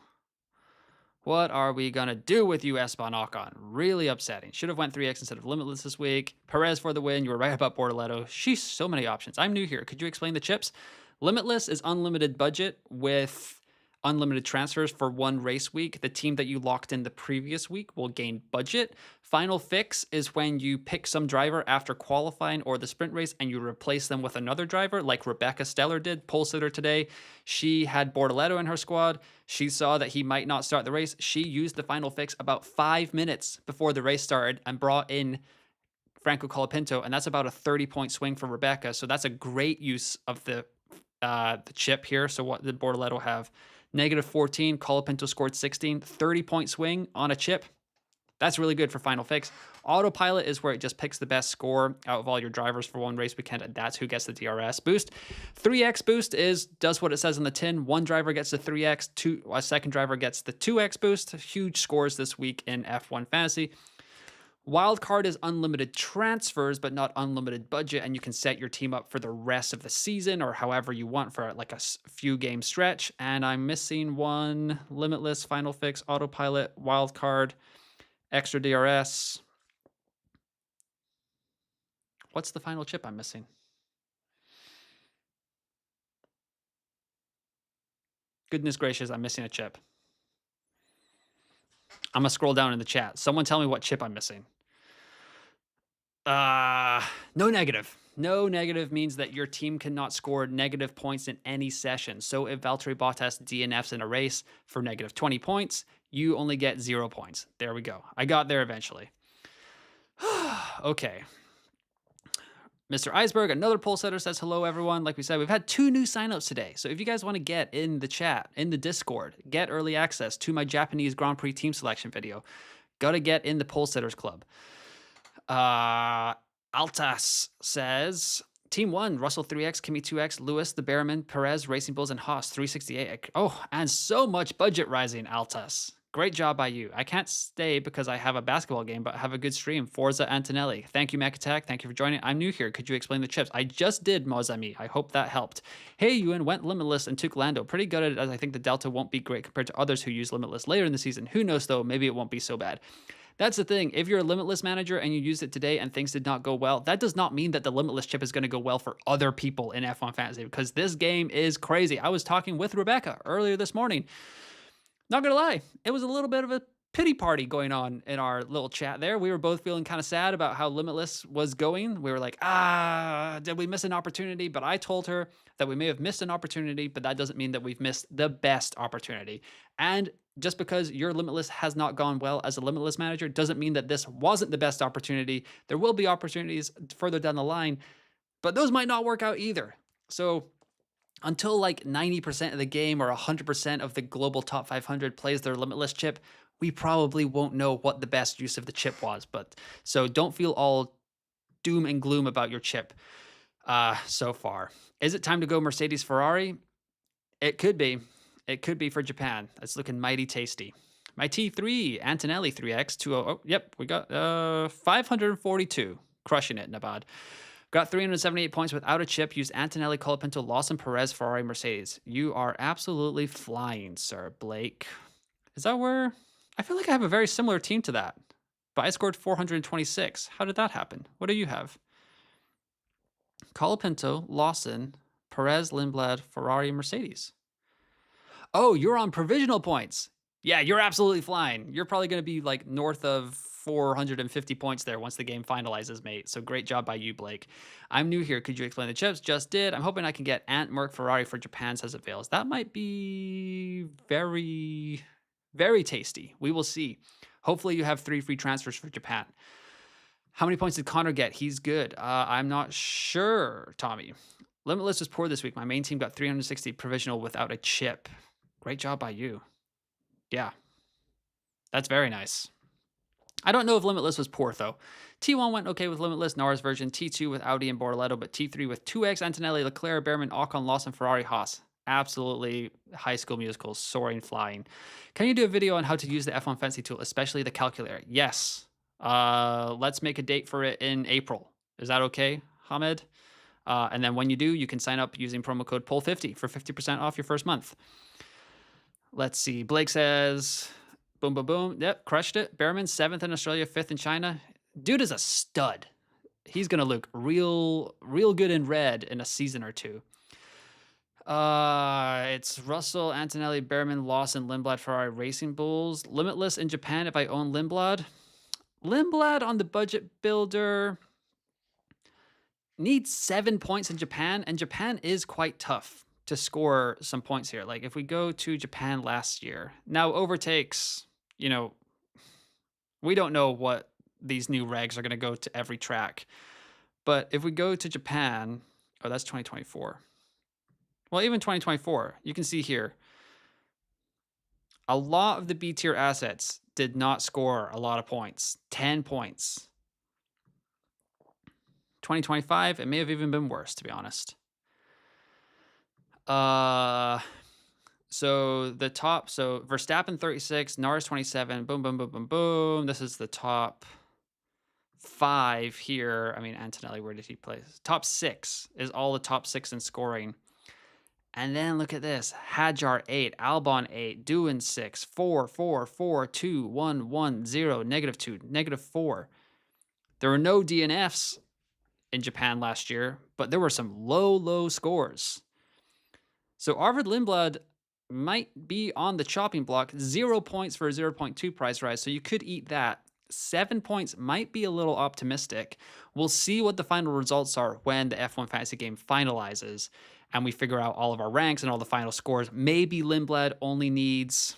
What are we going to do with you, Esteban Ocon? Really upsetting. Should have went 3x instead of Limitless this week. Perez for the win. You were right about Bortoletto. Sheesh, so many options. I'm new here. Could you explain the chips? Limitless is unlimited budget with unlimited transfers for 1 race week. The team that you locked in the previous week will gain budget. Final fix is when you pick some driver after qualifying or the sprint race and you replace them with another driver, like Rebecca Steller did, pole sitter today. She had Bortoletto in her squad. She saw that he might not start the race. She used the final fix about 5 minutes before the race started and brought in Franco Colapinto, and that's about a 30-point swing for Rebecca. So that's a great use of the chip here. So what did Bortoletto have? Negative 14, Colapinto scored 16. 30-point swing on a chip. That's really good for Final Fix. Autopilot is where it just picks the best score out of all your drivers for one race weekend, and that's who gets the DRS boost. 3x boost does what it says on the tin. One driver gets the 3x, a second driver gets the 2x boost. Huge scores this week in F1 Fantasy. Wildcard is unlimited transfers, but not unlimited budget, and you can set your team up for the rest of the season or however you want for like a few game stretch. And I'm missing one: Limitless, Final Fix, Autopilot, Wildcard, extra DRS. What's the final chip I'm missing? Goodness gracious, I'm missing a chip. I'm gonna scroll down in the chat. Someone tell me what chip I'm missing. No negative. No negative means that your team cannot score negative points in any session. So if Valtteri Bottas DNFs in a race for negative 20 points, you only get 0 points. There we go. I got there eventually. Okay. Mr. Iceberg, another poll setter, says hello, everyone. Like we said, we've had 2 new signups today. So if you guys want to get in the chat, in the Discord, get early access to my Japanese Grand Prix team selection video, got to get in the poll setters club. Altas says, Team 1, Russell 3X, Kimi 2X, Lewis, the Bearman, Perez, Racing Bulls, and Haas 368. Oh, and so much budget rising, Altas. Great job by you. I can't stay because I have a basketball game, but have a good stream. Forza Antonelli. Thank you, Mac Attack. Thank you for joining. I'm new here. Could you explain the chips? I just did, Mozami. I hope that helped. Hey, Ewan went Limitless and took Lando. Pretty good at it, as I think the Delta won't be great compared to others who use Limitless later in the season. Who knows, though? Maybe it won't be so bad. That's the thing. If you're a Limitless manager and you used it today and things did not go well, that does not mean that the Limitless chip is going to go well for other people in F1 Fantasy, because this game is crazy. I was talking with Rebecca earlier this morning. Not going to lie, it was a little bit of a pity party going on in our little chat there. We were both feeling kind of sad about how Limitless was going. We were like, did we miss an opportunity? But I told her that we may have missed an opportunity, but that doesn't mean that we've missed the best opportunity. And just because your Limitless has not gone well as a Limitless manager doesn't mean that this wasn't the best opportunity. There will be opportunities further down the line, but those might not work out either. So until like 90% of the game or 100% of the global top 500 plays their Limitless chip, we probably won't know what the best use of the chip was. But so don't feel all doom and gloom about your chip so far. Is it time to go Mercedes Ferrari? It could be. It could be for Japan. It's looking mighty tasty. My T3, Antonelli 3X, 200. Oh, yep, we got 542. Crushing it, Nabad. Got 378 points without a chip. Used Antonelli, Colapinto, Lawson, Perez, Ferrari, Mercedes. You are absolutely flying, sir, Blake. Is that where... I feel like I have a very similar team to that, but I scored 426. How did that happen? What do you have? Colapinto, Lawson, Perez, Lindblad, Ferrari, Mercedes. Oh, you're on provisional points. Yeah, you're absolutely flying. You're probably going to be like north of 450 points there once the game finalizes, mate. So great job by you, Blake. I'm new here. Could you explain the chips? Just did. I'm hoping I can get Ant, Merc, Ferrari for Japan as it fails. That might be very... very tasty. We will see. Hopefully you have 3 free transfers for Japan. How many points did Connor get? He's good. I'm not sure, Tommy. Limitless was poor this week. My main team got 360 provisional without a chip. Great job by you. Yeah. That's very nice. I don't know if Limitless was poor, though. T1 went okay with Limitless, Nara's version. T2 with Audi and Bortoletto, but T3 with 2X, Antonelli, Leclerc, Bearman, Ocon, Lawson, Ferrari, Haas. Absolutely High School Musical, soaring, flying. Can you do a video on how to use the F1 Fantasy tool, especially the calculator? Yes. Let's make a date for it in April. Is that okay, Hamed? And then when you do, you can sign up using promo code POLL50 for 50% off your first month. Let's see. Blake says, boom, boom, boom. Yep, crushed it. Bearman, 7th in Australia, 5th in China. Dude is a stud. He's going to look real good in red in a season or two. It's Russell, Antonelli, Bearman, Lawson, Lindblad, Ferrari, Racing Bulls. Limitless in Japan if I own Lindblad. Lindblad on the budget builder needs 7 points in Japan, and Japan is quite tough to score some points here. Like if we go to Japan last year, now overtakes, you know, we don't know what these new regs are going to go to every track. But if we go to Japan, oh, that's 2024. Well, even 2024, you can see here, A lot of the B tier assets did not score a lot of points. 10 points. 2025, it may have even been worse, to be honest. So the top, so Verstappen 36, Norris 27, boom, boom, boom, boom, boom. This is the top 5 here. I mean, Antonelli, where did he play? Top 6 is all the top 6 in scoring. And then look at this. Hadjar 8, Albon 8, Doohan 6, 4, 4, 4, 2, 1, 1, 0, -2, -4. There were no DNFs in Japan last year, but there were some low scores. So Arvid Lindblad might be on the chopping block. 0 points for a 0.2 price rise, so you could eat that. 7 points might be a little optimistic. We'll see what the final results are when the F1 Fantasy game finalizes and we figure out all of our ranks and all the final scores. Maybe Lindblad only needs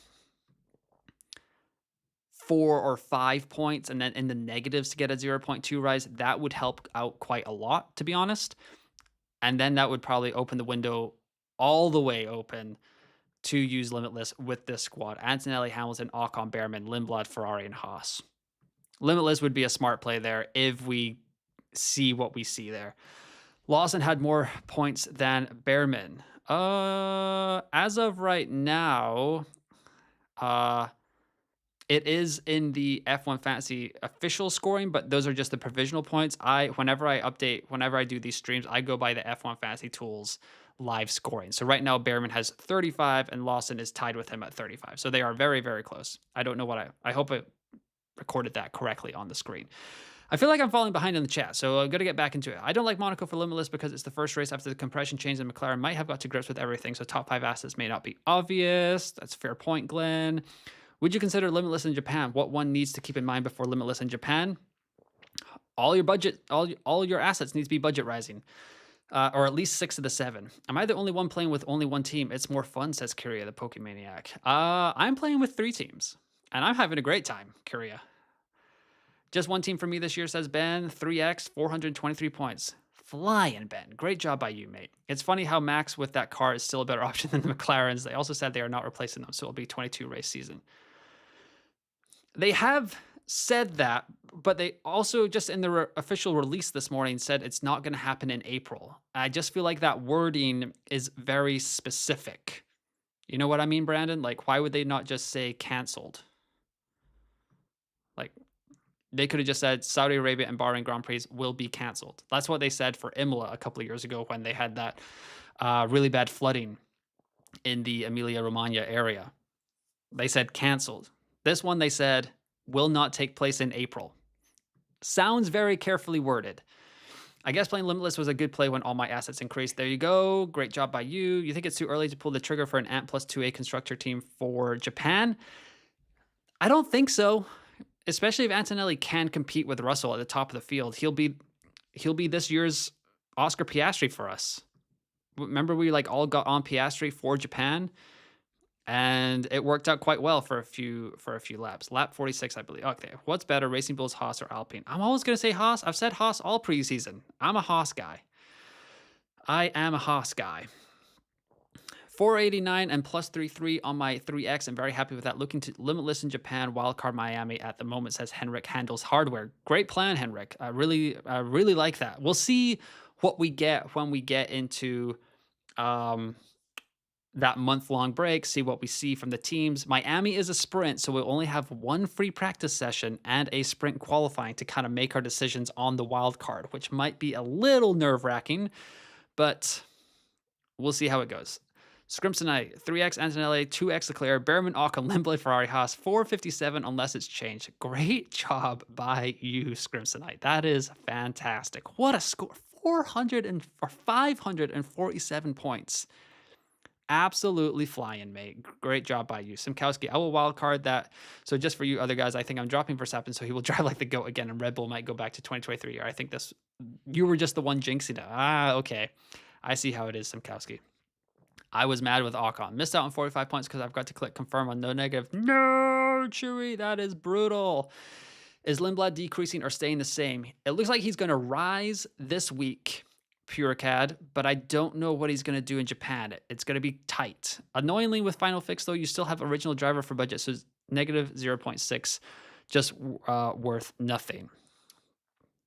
4 or 5 points and then in the negatives to get a 0.2 rise. That would help out quite a lot, to be honest. And then that would probably open the window all the way open to use Limitless with this squad. Antonelli, Hamilton, Ocon, Bearman, Lindblad, Ferrari, and Haas. Limitless would be a smart play there if we see what we see there. Lawson had more points than Bearman. As of right now, it is in the F1 Fantasy official scoring, but those are just the provisional points. Whenever I do these streams, I go by the F1 Fantasy Tools live scoring. So right now, Bearman has 35 and Lawson is tied with him at 35. So they are very, very close. I don't know I hope I recorded that correctly on the screen. I feel like I'm falling behind in the chat, so I'm going to get back into it. I don't like Monaco for Limitless because it's the first race after the compression change, and McLaren might have got to grips with everything, so top 5 assets may not be obvious. That's a fair point, Glenn. Would you consider Limitless in Japan? What one needs to keep in mind before Limitless in Japan? All your assets need to be budget rising, or at least 6 of the 7. Am I the only one playing with only one team? It's more fun, says Kyria, the Pokemaniac. I'm playing with 3 teams, and I'm having a great time, Kyria. Just one team for me this year, says Ben. 3x, 423 points. Flying, Ben. Great job by you, mate. It's funny how Max with that car is still a better option than the McLarens. They also said they are not replacing them, so it'll be 22 race season. They have said that, but they also just in the official release this morning said it's not going to happen in April. I just feel like that wording is very specific. You know what I mean, Brandon? Like, why would they not just say canceled? Like, they could have just said Saudi Arabia and Bahrain Grand Prix will be canceled. That's what they said for Imola a couple of years ago when they had that really bad flooding in the Emilia-Romagna area. They said canceled. This one they said will not take place in April. Sounds very carefully worded. I guess playing Limitless was a good play when all my assets increased. There you go. Great job by you. You think it's too early to pull the trigger for an Ant plus 2A constructor team for Japan? I don't think so. Especially if Antonelli can compete with Russell at the top of the field. He'll be this year's Oscar Piastri for us. Remember we all got on Piastri for Japan, and it worked out quite well for a few laps. Lap 46, I believe. Okay, what's better, Racing Bulls, Haas, or Alpine? I'm always going to say Haas. I've said Haas all preseason. I'm a Haas guy. I am a Haas guy. 489 and plus 33 on my 3X. I'm very happy with that. Looking to Limitless in Japan, wildcard Miami at the moment, says Henrik Handles Hardware. Great plan, Henrik. I really like that. We'll see what we get when we get into that month-long break, see what we see from the teams. Miami is a sprint, so we'll only have 1 free practice session and a sprint qualifying to kind of make our decisions on the wild card, which might be a little nerve-wracking, but we'll see how it goes. Scrimsonite, 3x Antonelli, 2x Leclerc, Bearman, Ocon, Lindblad, Ferrari, Haas, 457 unless it's changed. Great job by you, Scrimsonite. That is fantastic. What a score. 547 points. Absolutely flying, mate. Great job by you. Simkowski, I will wildcard that. So just for you other guys, I think I'm dropping Verstappen so he will drive like the GOAT again and Red Bull might go back to 2023. Or I think you were just the one jinxing it. Okay. I see how it is, Simkowski. I was mad with Ocon. Missed out on 45 points because I've got to click confirm on no negative. No, Chewy, that is brutal. Is Lindblad decreasing or staying the same? It looks like he's going to rise this week Puricad, but I don't know what he's going to do in Japan. It's going to be tight. Annoyingly, with Final Fix, though, you still have original driver for budget, so it's negative 0.6, just worth nothing.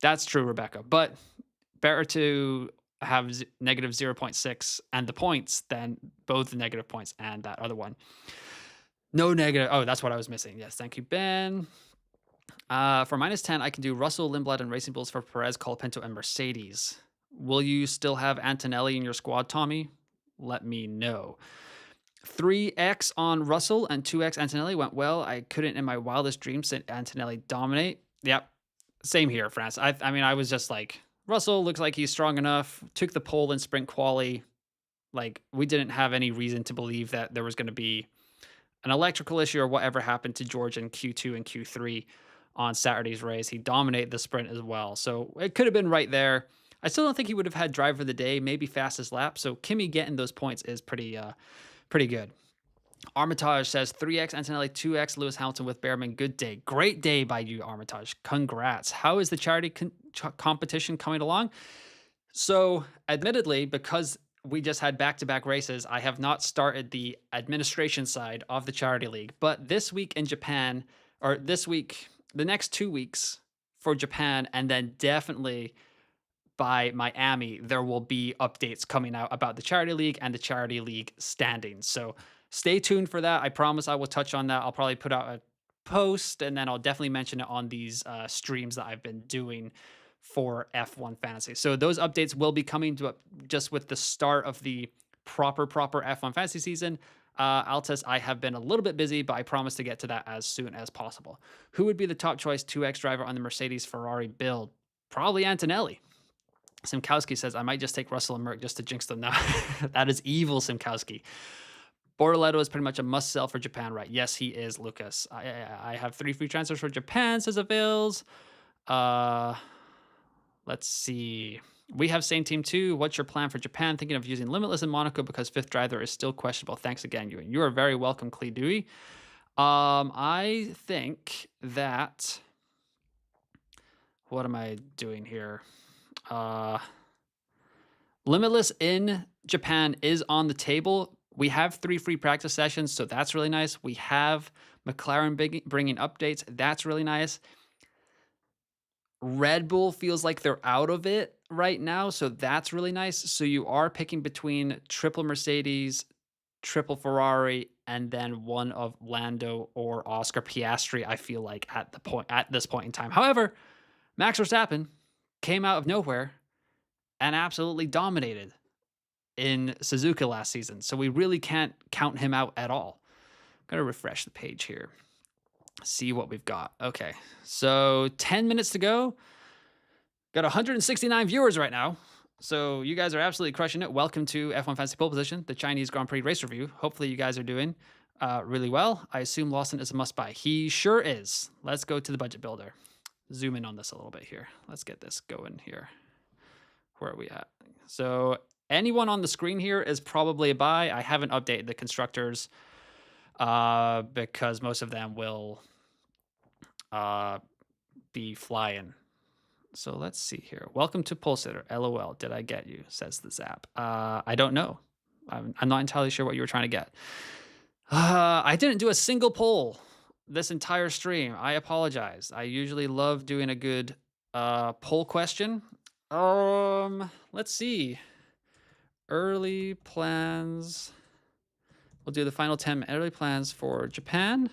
That's true, Rebecca, but better to have negative 0.6 and the points than both the negative points and that other one. No negative. Oh, that's what I was missing. Yes, thank you, Ben. For minus 10, I can do Russell, Lindblad, and Racing Bulls for Perez, Colapinto, and Mercedes. Will you still have Antonelli in your squad, Tommy? Let me know. 3x on Russell and 2x Antonelli went well. I couldn't in my wildest dreams see Antonelli dominate. Yep, same here, France. I mean, I was just like, Russell looks like he's strong enough. Took the pole in sprint quali. Like, we didn't have any reason to believe that there was going to be an electrical issue or whatever happened to George in Q2 and Q3 on Saturday's race. He dominated the sprint as well. So it could have been right there. I still don't think he would have had driver of the day, maybe fastest lap. So Kimi getting those points is pretty good. Armitage says 3x Antonelli, 2x Lewis Hamilton with Bearman. Good day. Great day by you, Armitage. Congrats. How is the charity competition coming along? So admittedly, because we just had back-to-back races, I have not started the administration side of the charity league. But this week in Japan, or this week, the next 2 weeks for Japan, and then definitely by Miami, there will be updates coming out about the charity league and the charity league standings. So stay tuned for that. I promise I will touch on that. I'll probably put out a post, and then I'll definitely mention it on these streams that I've been doing for F1 Fantasy. So those updates will be coming to just with the start of the proper F1 Fantasy season. Altus, I have been a little bit busy, but I promise to get to that as soon as possible. Who would be the top choice 2X driver on the Mercedes Ferrari build? Probably Antonelli. Simkowski says, I might just take Russell and Merck just to jinx them now. That is evil, Simkowski. Bortoleto is pretty much a must-sell for Japan, right? Yes, he is, Lucas. I have 3 free transfers for Japan, says Avails. Let's see. We have same team too. What's your plan for Japan? Thinking of using Limitless in Monaco because 5th driver is still questionable. Thanks again, Ewan. You are very welcome, Clee Dewey. I think that... What am I doing here? Limitless in Japan is on the table. We have 3 free practice sessions, so that's really nice. We have McLaren bringing updates. That's really nice. Red Bull feels like they're out of it right now, so that's really nice. So you are picking between triple Mercedes, triple Ferrari, and then one of Lando or Oscar Piastri, I feel like, at this point in time. However, Max Verstappen came out of nowhere and absolutely dominated in Suzuka last season. So we really can't count him out at all. I'm going to refresh the page here. See what we've got. Okay, so 10 minutes to go. Got 169 viewers right now. So you guys are absolutely crushing it. Welcome to F1 Fantasy Pole Position, the Chinese Grand Prix race review. Hopefully you guys are doing really well. I assume Lawson is a must-buy. He sure is. Let's go to the budget builder. Zoom in on this a little bit here. Let's get this going here. Where are we at? So anyone on the screen here is probably a buy. I haven't updated the constructors because most of them will be flying. So let's see here. Welcome to Pole Sitter. LOL. Did I get you? Says the Zap. I don't know. I'm not entirely sure what you were trying to get. I didn't do a single poll this entire stream. I apologize. I usually love doing a good poll question. Let's see. Early plans. We'll do the final 10 early plans for Japan.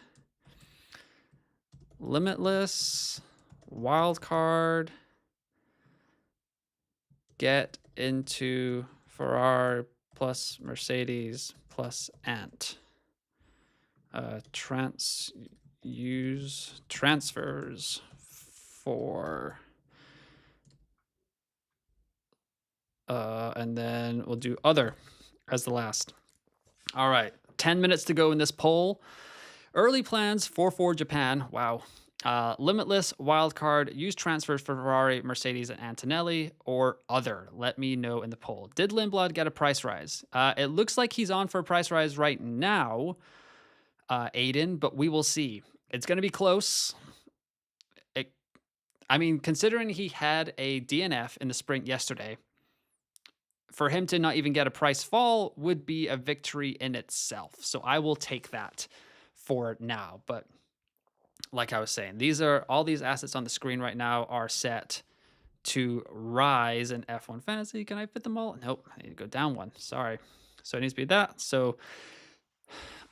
Limitless. Wild card. Get into Ferrari plus Mercedes plus Ant. Use transfers for and then we'll do other as the last. All right, 10 minutes to go in this poll. Early plans for Japan. Wow. Limitless, wildcard, use transfers for Ferrari, Mercedes, and Antonelli, or other. Let me know in the poll. Did Lindblad get a price rise? It looks like he's on for a price rise right now, Aiden, but we will see. It's going to be close. I mean, considering he had a DNF in the sprint yesterday, for him to not even get a price fall would be a victory in itself. So I will take that for now. But like I was saying, all these assets on the screen right now are set to rise in F1 Fantasy. Can I fit them all? Nope. I need to go down one. Sorry. So it needs to be that. So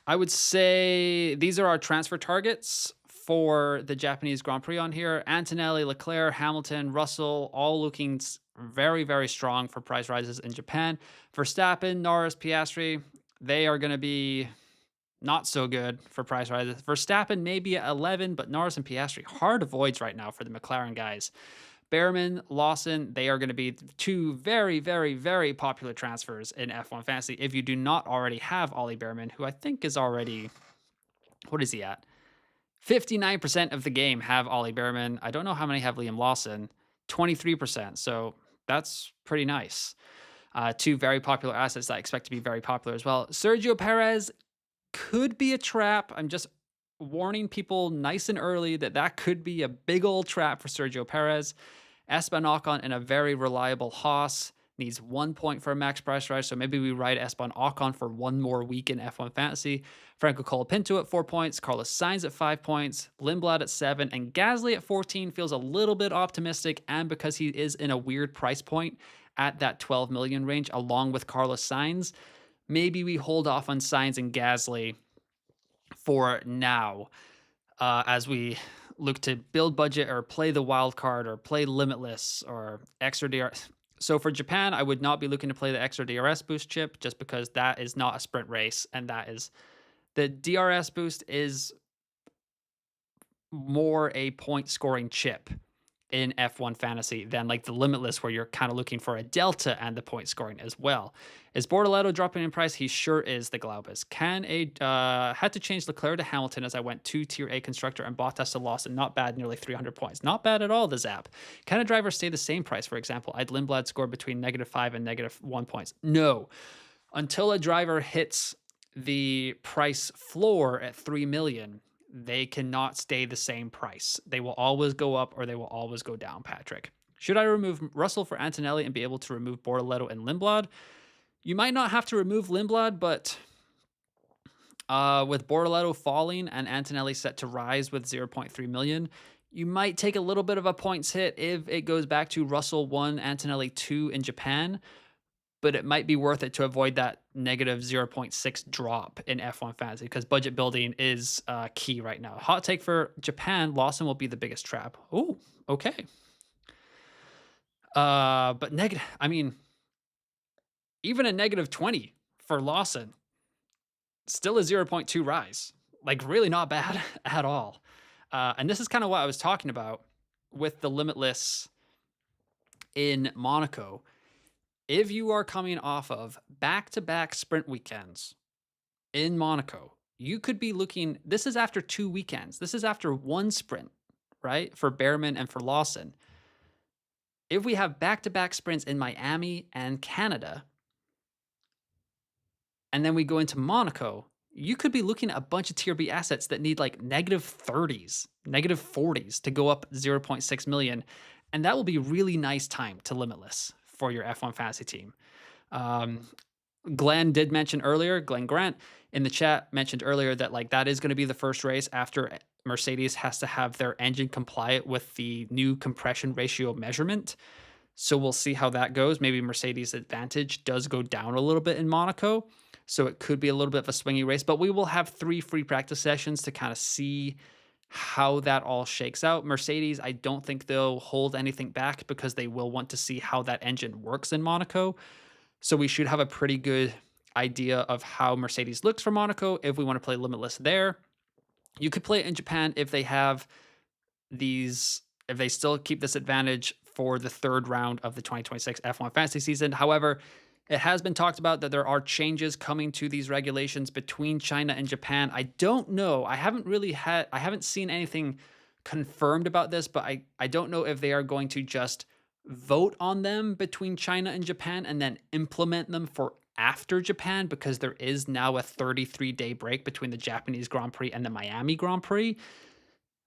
I would say these are our transfer targets for the Japanese Grand Prix on here. Antonelli, Leclerc, Hamilton, Russell, all looking very, very strong for price rises in Japan. Verstappen, Norris, Piastri, they are going to be not so good for price rises. Verstappen maybe at 11, but Norris and Piastri, hard avoids right now for the McLaren guys. Bearman, Lawson, they are going to be two very, very, very popular transfers in F1 Fantasy. If you do not already have Ollie Bearman, who I think is already, what is he at? 59% of the game have Ollie Bearman. I don't know how many have Liam Lawson. 23%. So that's pretty nice. Two very popular assets that I expect to be very popular as well. Sergio Perez could be a trap. I'm just warning people nice and early that could be a big old trap for Sergio Perez. Esteban Ocon in a very reliable Haas needs 1 point for a max price rise, so maybe we ride Esteban Ocon for one more week in F1 Fantasy. Franco Colapinto at 4 points, Carlos Sainz at 5 points, Lindblad at 7, and Gasly at 14 feels a little bit optimistic, and because he is in a weird price point at that 12 million range, along with Carlos Sainz, maybe we hold off on Sainz and Gasly for now, as we look to build budget or play the wild card or play limitless or extra DRS. So for Japan, I would not be looking to play the extra DRS boost chip just because that is not a sprint race, and that is the DRS boost is more a point scoring chip in F1 Fantasy than like the limitless where you're kind of looking for a delta and the point scoring as well. Is Bortoleto dropping in price? He sure is, the Glaubus. Had to change Leclerc to Hamilton as I went 2 tier A constructor and Bottas to Lawson. Not bad, nearly 300 points. Not bad at all, the Zap. Can a driver stay the same price, for example? I'd Lindblad score between -5 and -1 points. No. Until a driver hits the price floor at 3 million, they cannot stay the same price. They will always go up or they will always go down, Patrick. Should I remove Russell for Antonelli and be able to remove Bortoleto and Lindblad? You might not have to remove Lindblad, but with Bortoleto falling and Antonelli set to rise with 0.3 million, you might take a little bit of a points hit if it goes back to Russell 1, Antonelli 2 in Japan, but it might be worth it to avoid that -0.6 drop in F1 Fantasy because budget building is key right now. Hot take for Japan, Lawson will be the biggest trap. Oh, okay. But even a -20 for Lawson, still a 0.2 rise. Like really not bad at all. And this is kind of what I was talking about with the limitless in Monaco. If you are coming off of back-to-back sprint weekends in Monaco, you could be looking, this is after 2 weekends. This is after 1 sprint, right? For Bearman and for Lawson. If we have back-to-back sprints in Miami and Canada, and then we go into Monaco, you could be looking at a bunch of tier B assets that need like -30s, -40s to go up 0.6 million. And that will be really nice time to limitless for your F1 Fantasy team. Glenn did mention earlier, Glenn Grant in the chat mentioned earlier that like that is going to be the first race after Mercedes has to have their engine compliant with the new compression ratio measurement. So we'll see how that goes. Maybe Mercedes' advantage does go down a little bit in Monaco. So it could be a little bit of a swingy race, but we will have 3 free practice sessions to kind of see how that all shakes out. Mercedes, I don't think they'll hold anything back because they will want to see how that engine works in Monaco. So we should have a pretty good idea of how Mercedes looks for Monaco if we want to play limitless there. You could play it in Japan if they have these, if they still keep this advantage for the 3rd round of the 2026 F1 Fantasy season. However, it has been talked about that there are changes coming to these regulations between China and Japan. I don't know. I haven't seen anything confirmed about this, but I don't know if they are going to just vote on them between China and Japan and then implement them for after Japan, because there is now a 33-day break between the Japanese Grand Prix and the Miami Grand Prix.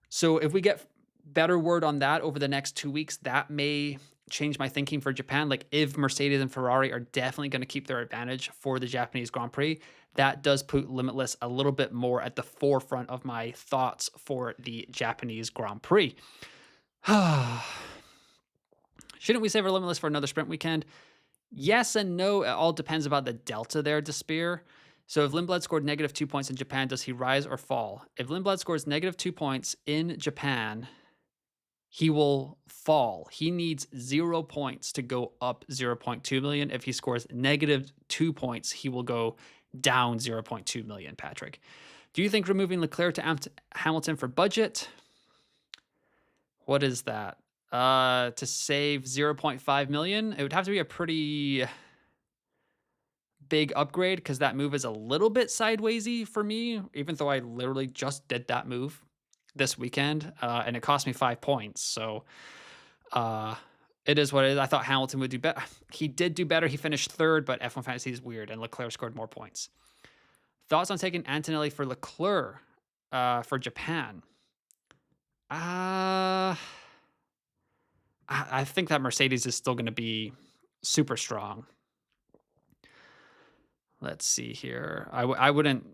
So if we get better word on that over the next 2 weeks, that may change my thinking for Japan. Like if Mercedes and Ferrari are definitely going to keep their advantage for the Japanese Grand Prix, that does put Limitless a little bit more at the forefront of my thoughts for the Japanese Grand Prix. Shouldn't we save our Limitless for another sprint weekend? Yes and no. It all depends about the delta there, Despair. So if Lindblad scored negative 2 points in Japan, does he rise or fall? If Lindblad scores negative 2 points in Japan, he will fall. He needs 0 points to go up 0.2 million. If he scores negative 2 points, he will go down 0.2 million, Patrick. Do you think removing Leclerc to Hamilton for budget? What is that? To save 0.5 million? It would have to be a pretty big upgrade because that move is a little bit sidewaysy for me, even though I literally just did that move this weekend, and it cost me 5 points. So it is what it is. I thought Hamilton would do better. He did do better. He finished third, but F1 Fantasy is weird, and Leclerc scored more points. Thoughts on taking Antonelli for Leclerc for Japan? I think that Mercedes is still going to be super strong. Let's see here. I wouldn't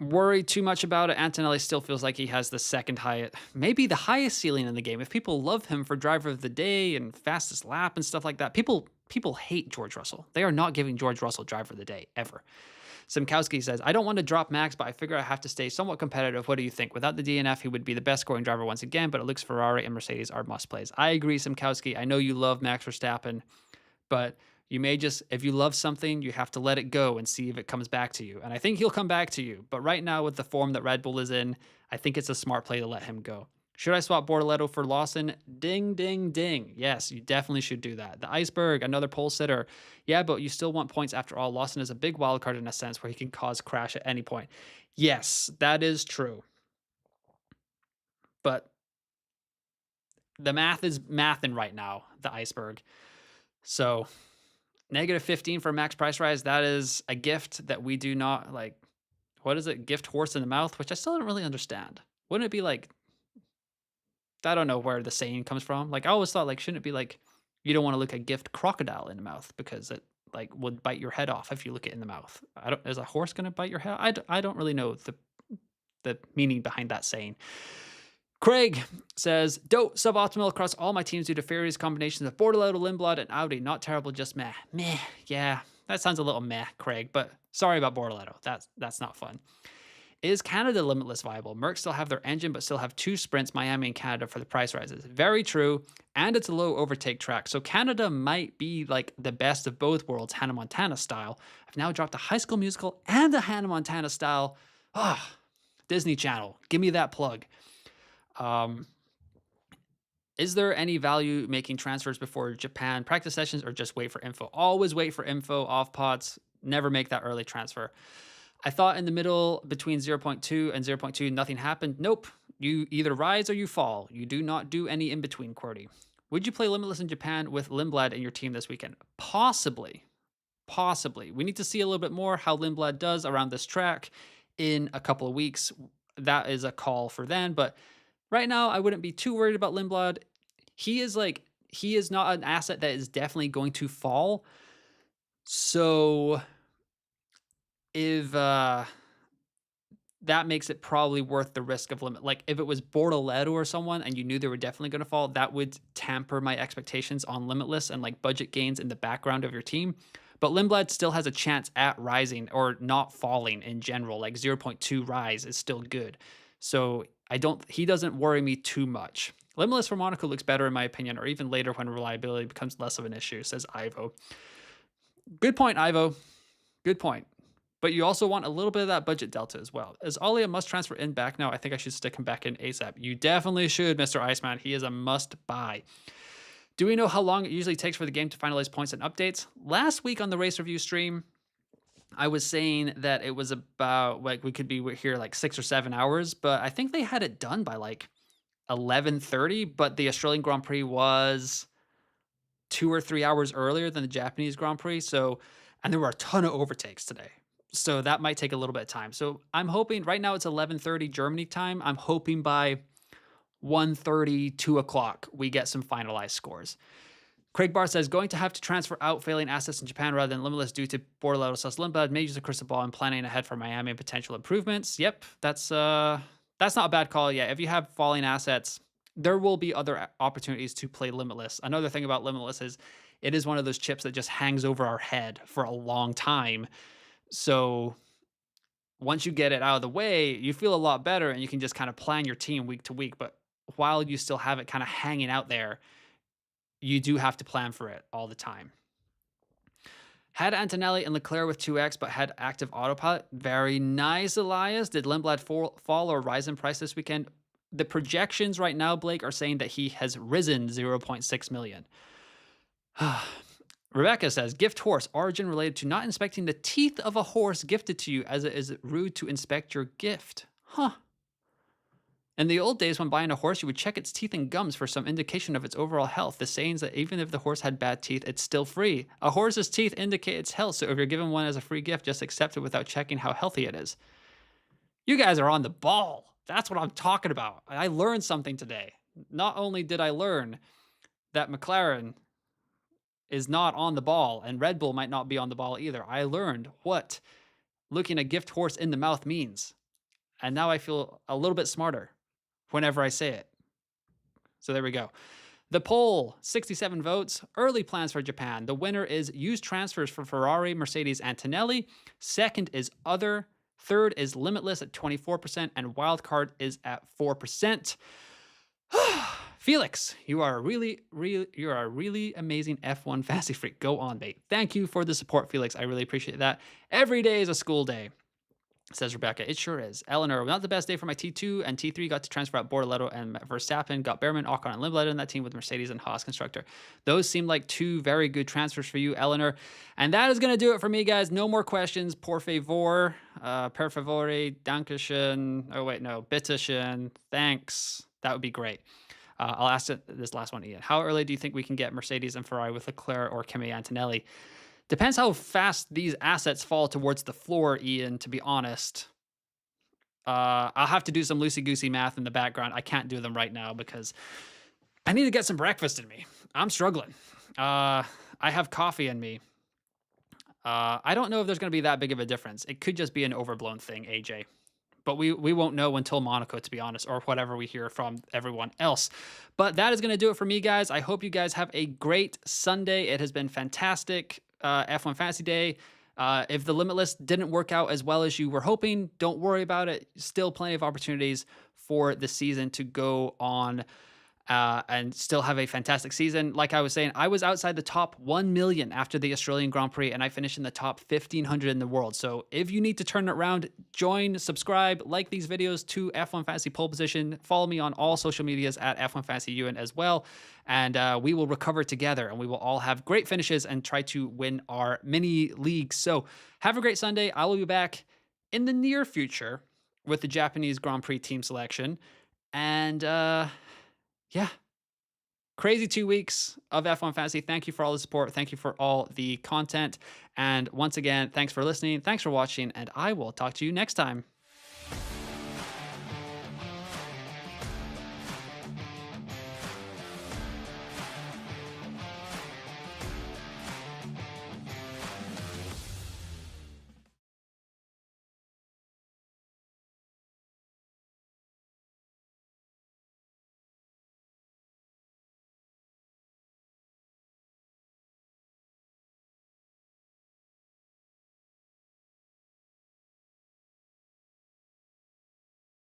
worry too much about it. Antonelli still feels like he has the second highest, maybe the highest ceiling in the game. If people love him for driver of the day and fastest lap and stuff like that, people hate George Russell. They are not giving George Russell driver of the day ever. Simkowski says, I don't want to drop Max, but I figure I have to stay somewhat competitive. What do you think? Without the DNF, he would be the best scoring driver once again, but it looks Ferrari and Mercedes are must plays. I agree, Simkowski. I know you love Max Verstappen, but you may just, if you love something, you have to let it go and see if it comes back to you. And I think he'll come back to you. But right now, with the form that Red Bull is in, I think it's a smart play to let him go. Should I swap Bortoleto for Lawson? Ding, ding, ding. Yes, you definitely should do that. The Iceberg, another pole sitter. Yeah, but you still want points after all. Lawson is a big wild card in a sense where he can cause crash at any point. Yes, that is true. But the math is mathing right now, the Iceberg. So negative 15 for max price rise. That is a gift that we do not like. What is it? Gift horse in the mouth, which I still don't really understand. Wouldn't it be like, I don't know where the saying comes from. Like I always thought, like, shouldn't it be like, you don't want to look a gift crocodile in the mouth because it like would bite your head off if you look it in the mouth. Is a horse going to bite your head? I don't really know the meaning behind that saying. Craig says, dope, suboptimal across all my teams due to Ferrari's combinations of Bortoleto, Lindblad, and Audi. Not terrible, just meh. Meh, yeah, that sounds a little meh, Craig, but sorry about Bortoleto. That's not fun. Is Canada Limitless viable? Merc still have their engine, but still have 2 sprints, Miami and Canada, for the price rises. Very true, and it's a low overtake track, so Canada might be like the best of both worlds, Hannah Montana style. I've now dropped a High School Musical and a Hannah Montana style. Disney Channel, give me that plug. Is there any value making transfers before Japan practice sessions or just wait for info? Always wait for info, off pots, never make that early transfer. I thought in the middle between 0.2 and 0.2, nothing happened. Nope. You either rise or you fall. You do not do any in between, QWERTY. Would you play Limitless in Japan with Lindblad in your team this weekend? Possibly. Possibly. We need to see a little bit more how Lindblad does around this track in a couple of weeks. That is a call for then, but right now, I wouldn't be too worried about Lindblad. He is not an asset that is definitely going to fall. So if that makes it probably worth the risk of limit. Like if it was Bortoleto or someone and you knew they were definitely going to fall, that would tamper my expectations on Limitless and like budget gains in the background of your team. But Lindblad still has a chance at rising or not falling in general. Like 0.2 rise is still good. So he doesn't worry me too much. Limitless for Monaco looks better in my opinion, or even later when reliability becomes less of an issue, says Ivo. Good point, Ivo. Good point. But you also want a little bit of that budget delta as well. Is Ollie a must transfer in back now? I think I should stick him back in ASAP. You definitely should, Mr. Iceman. He is a must buy. Do we know how long it usually takes for the game to finalize points and updates? Last week on the race review stream, I was saying that it was about, like, we could be here like 6 or 7 hours, but I think they had it done by like 11:30, but the Australian Grand Prix was 2 or 3 hours earlier than the Japanese Grand Prix. So, and there were a ton of overtakes today. So that might take a little bit of time. So I'm hoping right now it's 11:30 Germany time. I'm hoping by 1:30, 2 o'clock, we get some finalized scores. Craig Barr says, going to have to transfer out failing assets in Japan rather than limitless due to Bortolotto / Lundblad. May use a crystal ball and planning ahead for Miami and potential improvements. Yep, that's not a bad call. Yeah, if you have falling assets, there will be other opportunities to play limitless. Another thing about limitless is it is one of those chips that just hangs over our head for a long time. So once you get it out of the way, you feel a lot better and you can just kind of plan your team week to week. But while you still have it kind of hanging out there, you do have to plan for it all the time. Had Antonelli and Leclerc with 2x, but had active autopilot. Very nice, Elias. Did Lundblad fall or rise in price this weekend? The projections right now, Blake, are saying that he has risen 0.6 million. Rebecca says, gift horse, origin related to not inspecting the teeth of a horse gifted to you, as it is rude to inspect your gift. Huh. In the old days, when buying a horse, you would check its teeth and gums for some indication of its overall health. The saying that even if the horse had bad teeth, it's still free. A horse's teeth indicate its health, so if you're given one as a free gift, just accept it without checking how healthy it is. You guys are on the ball. That's what I'm talking about. I learned something today. Not only did I learn that McLaren is not on the ball, and Red Bull might not be on the ball either. I learned what looking a gift horse in the mouth means. And now I feel a little bit smarter whenever I say it. So there we go. The poll, 67 votes, early plans for Japan. The winner is used transfers for Ferrari, Mercedes, Antonelli. Second is other. Third is limitless at 24%, and wildcard is at 4%. Felix, you are a really amazing F1 fantasy freak. Go on, mate. Thank you for the support, Felix. I really appreciate that. Every day is a school day, says Rebecca. It sure is. Eleanor, not the best day for my T2 and T3. Got to transfer out Bortolotto and Verstappen. Got Bearman, Ocon, and Lundblad in that team with Mercedes and Haas constructor. Those seem like two very good transfers for you, Eleanor. And that is going to do it for me, guys. No more questions. Por favor. Per favore. Dankeschön. Oh, wait, no. Bitteschön. Thanks. That would be great. I'll ask this last one, Ian. How early do you think we can get Mercedes and Ferrari with Leclerc or Kimi Antonelli? Depends how fast these assets fall towards the floor, Ian, to be honest. I'll have to do some loosey-goosey math in the background. I can't do them right now because I need to get some breakfast in me. I'm struggling. I have coffee in me. I don't know if there's going to be that big of a difference. It could just be an overblown thing, AJ. But we won't know until Monaco, to be honest, or whatever we hear from everyone else. But that is going to do it for me, guys. I hope you guys have a great Sunday. It has been fantastic. F1 Fantasy Day. If the Limitless didn't work out as well as you were hoping, don't worry about it. Still plenty of opportunities for the season to go on and still have a fantastic season. Like I was saying, I was outside the top 1 million after the Australian Grand Prix, and I finished in the top 1,500 in the world. So if you need to turn it around, join, subscribe, like these videos to F1 Fantasy Pole Position. Follow me on all social medias at F1 Fantasy UN as well. And we will recover together, and we will all have great finishes and try to win our mini leagues. So have a great Sunday. I will be back in the near future with the Japanese Grand Prix team selection. And yeah, crazy 2 weeks of F1 Fantasy. Thank you for all the support. Thank you for all the content. And once again, thanks for listening. Thanks for watching. And I will talk to you next time.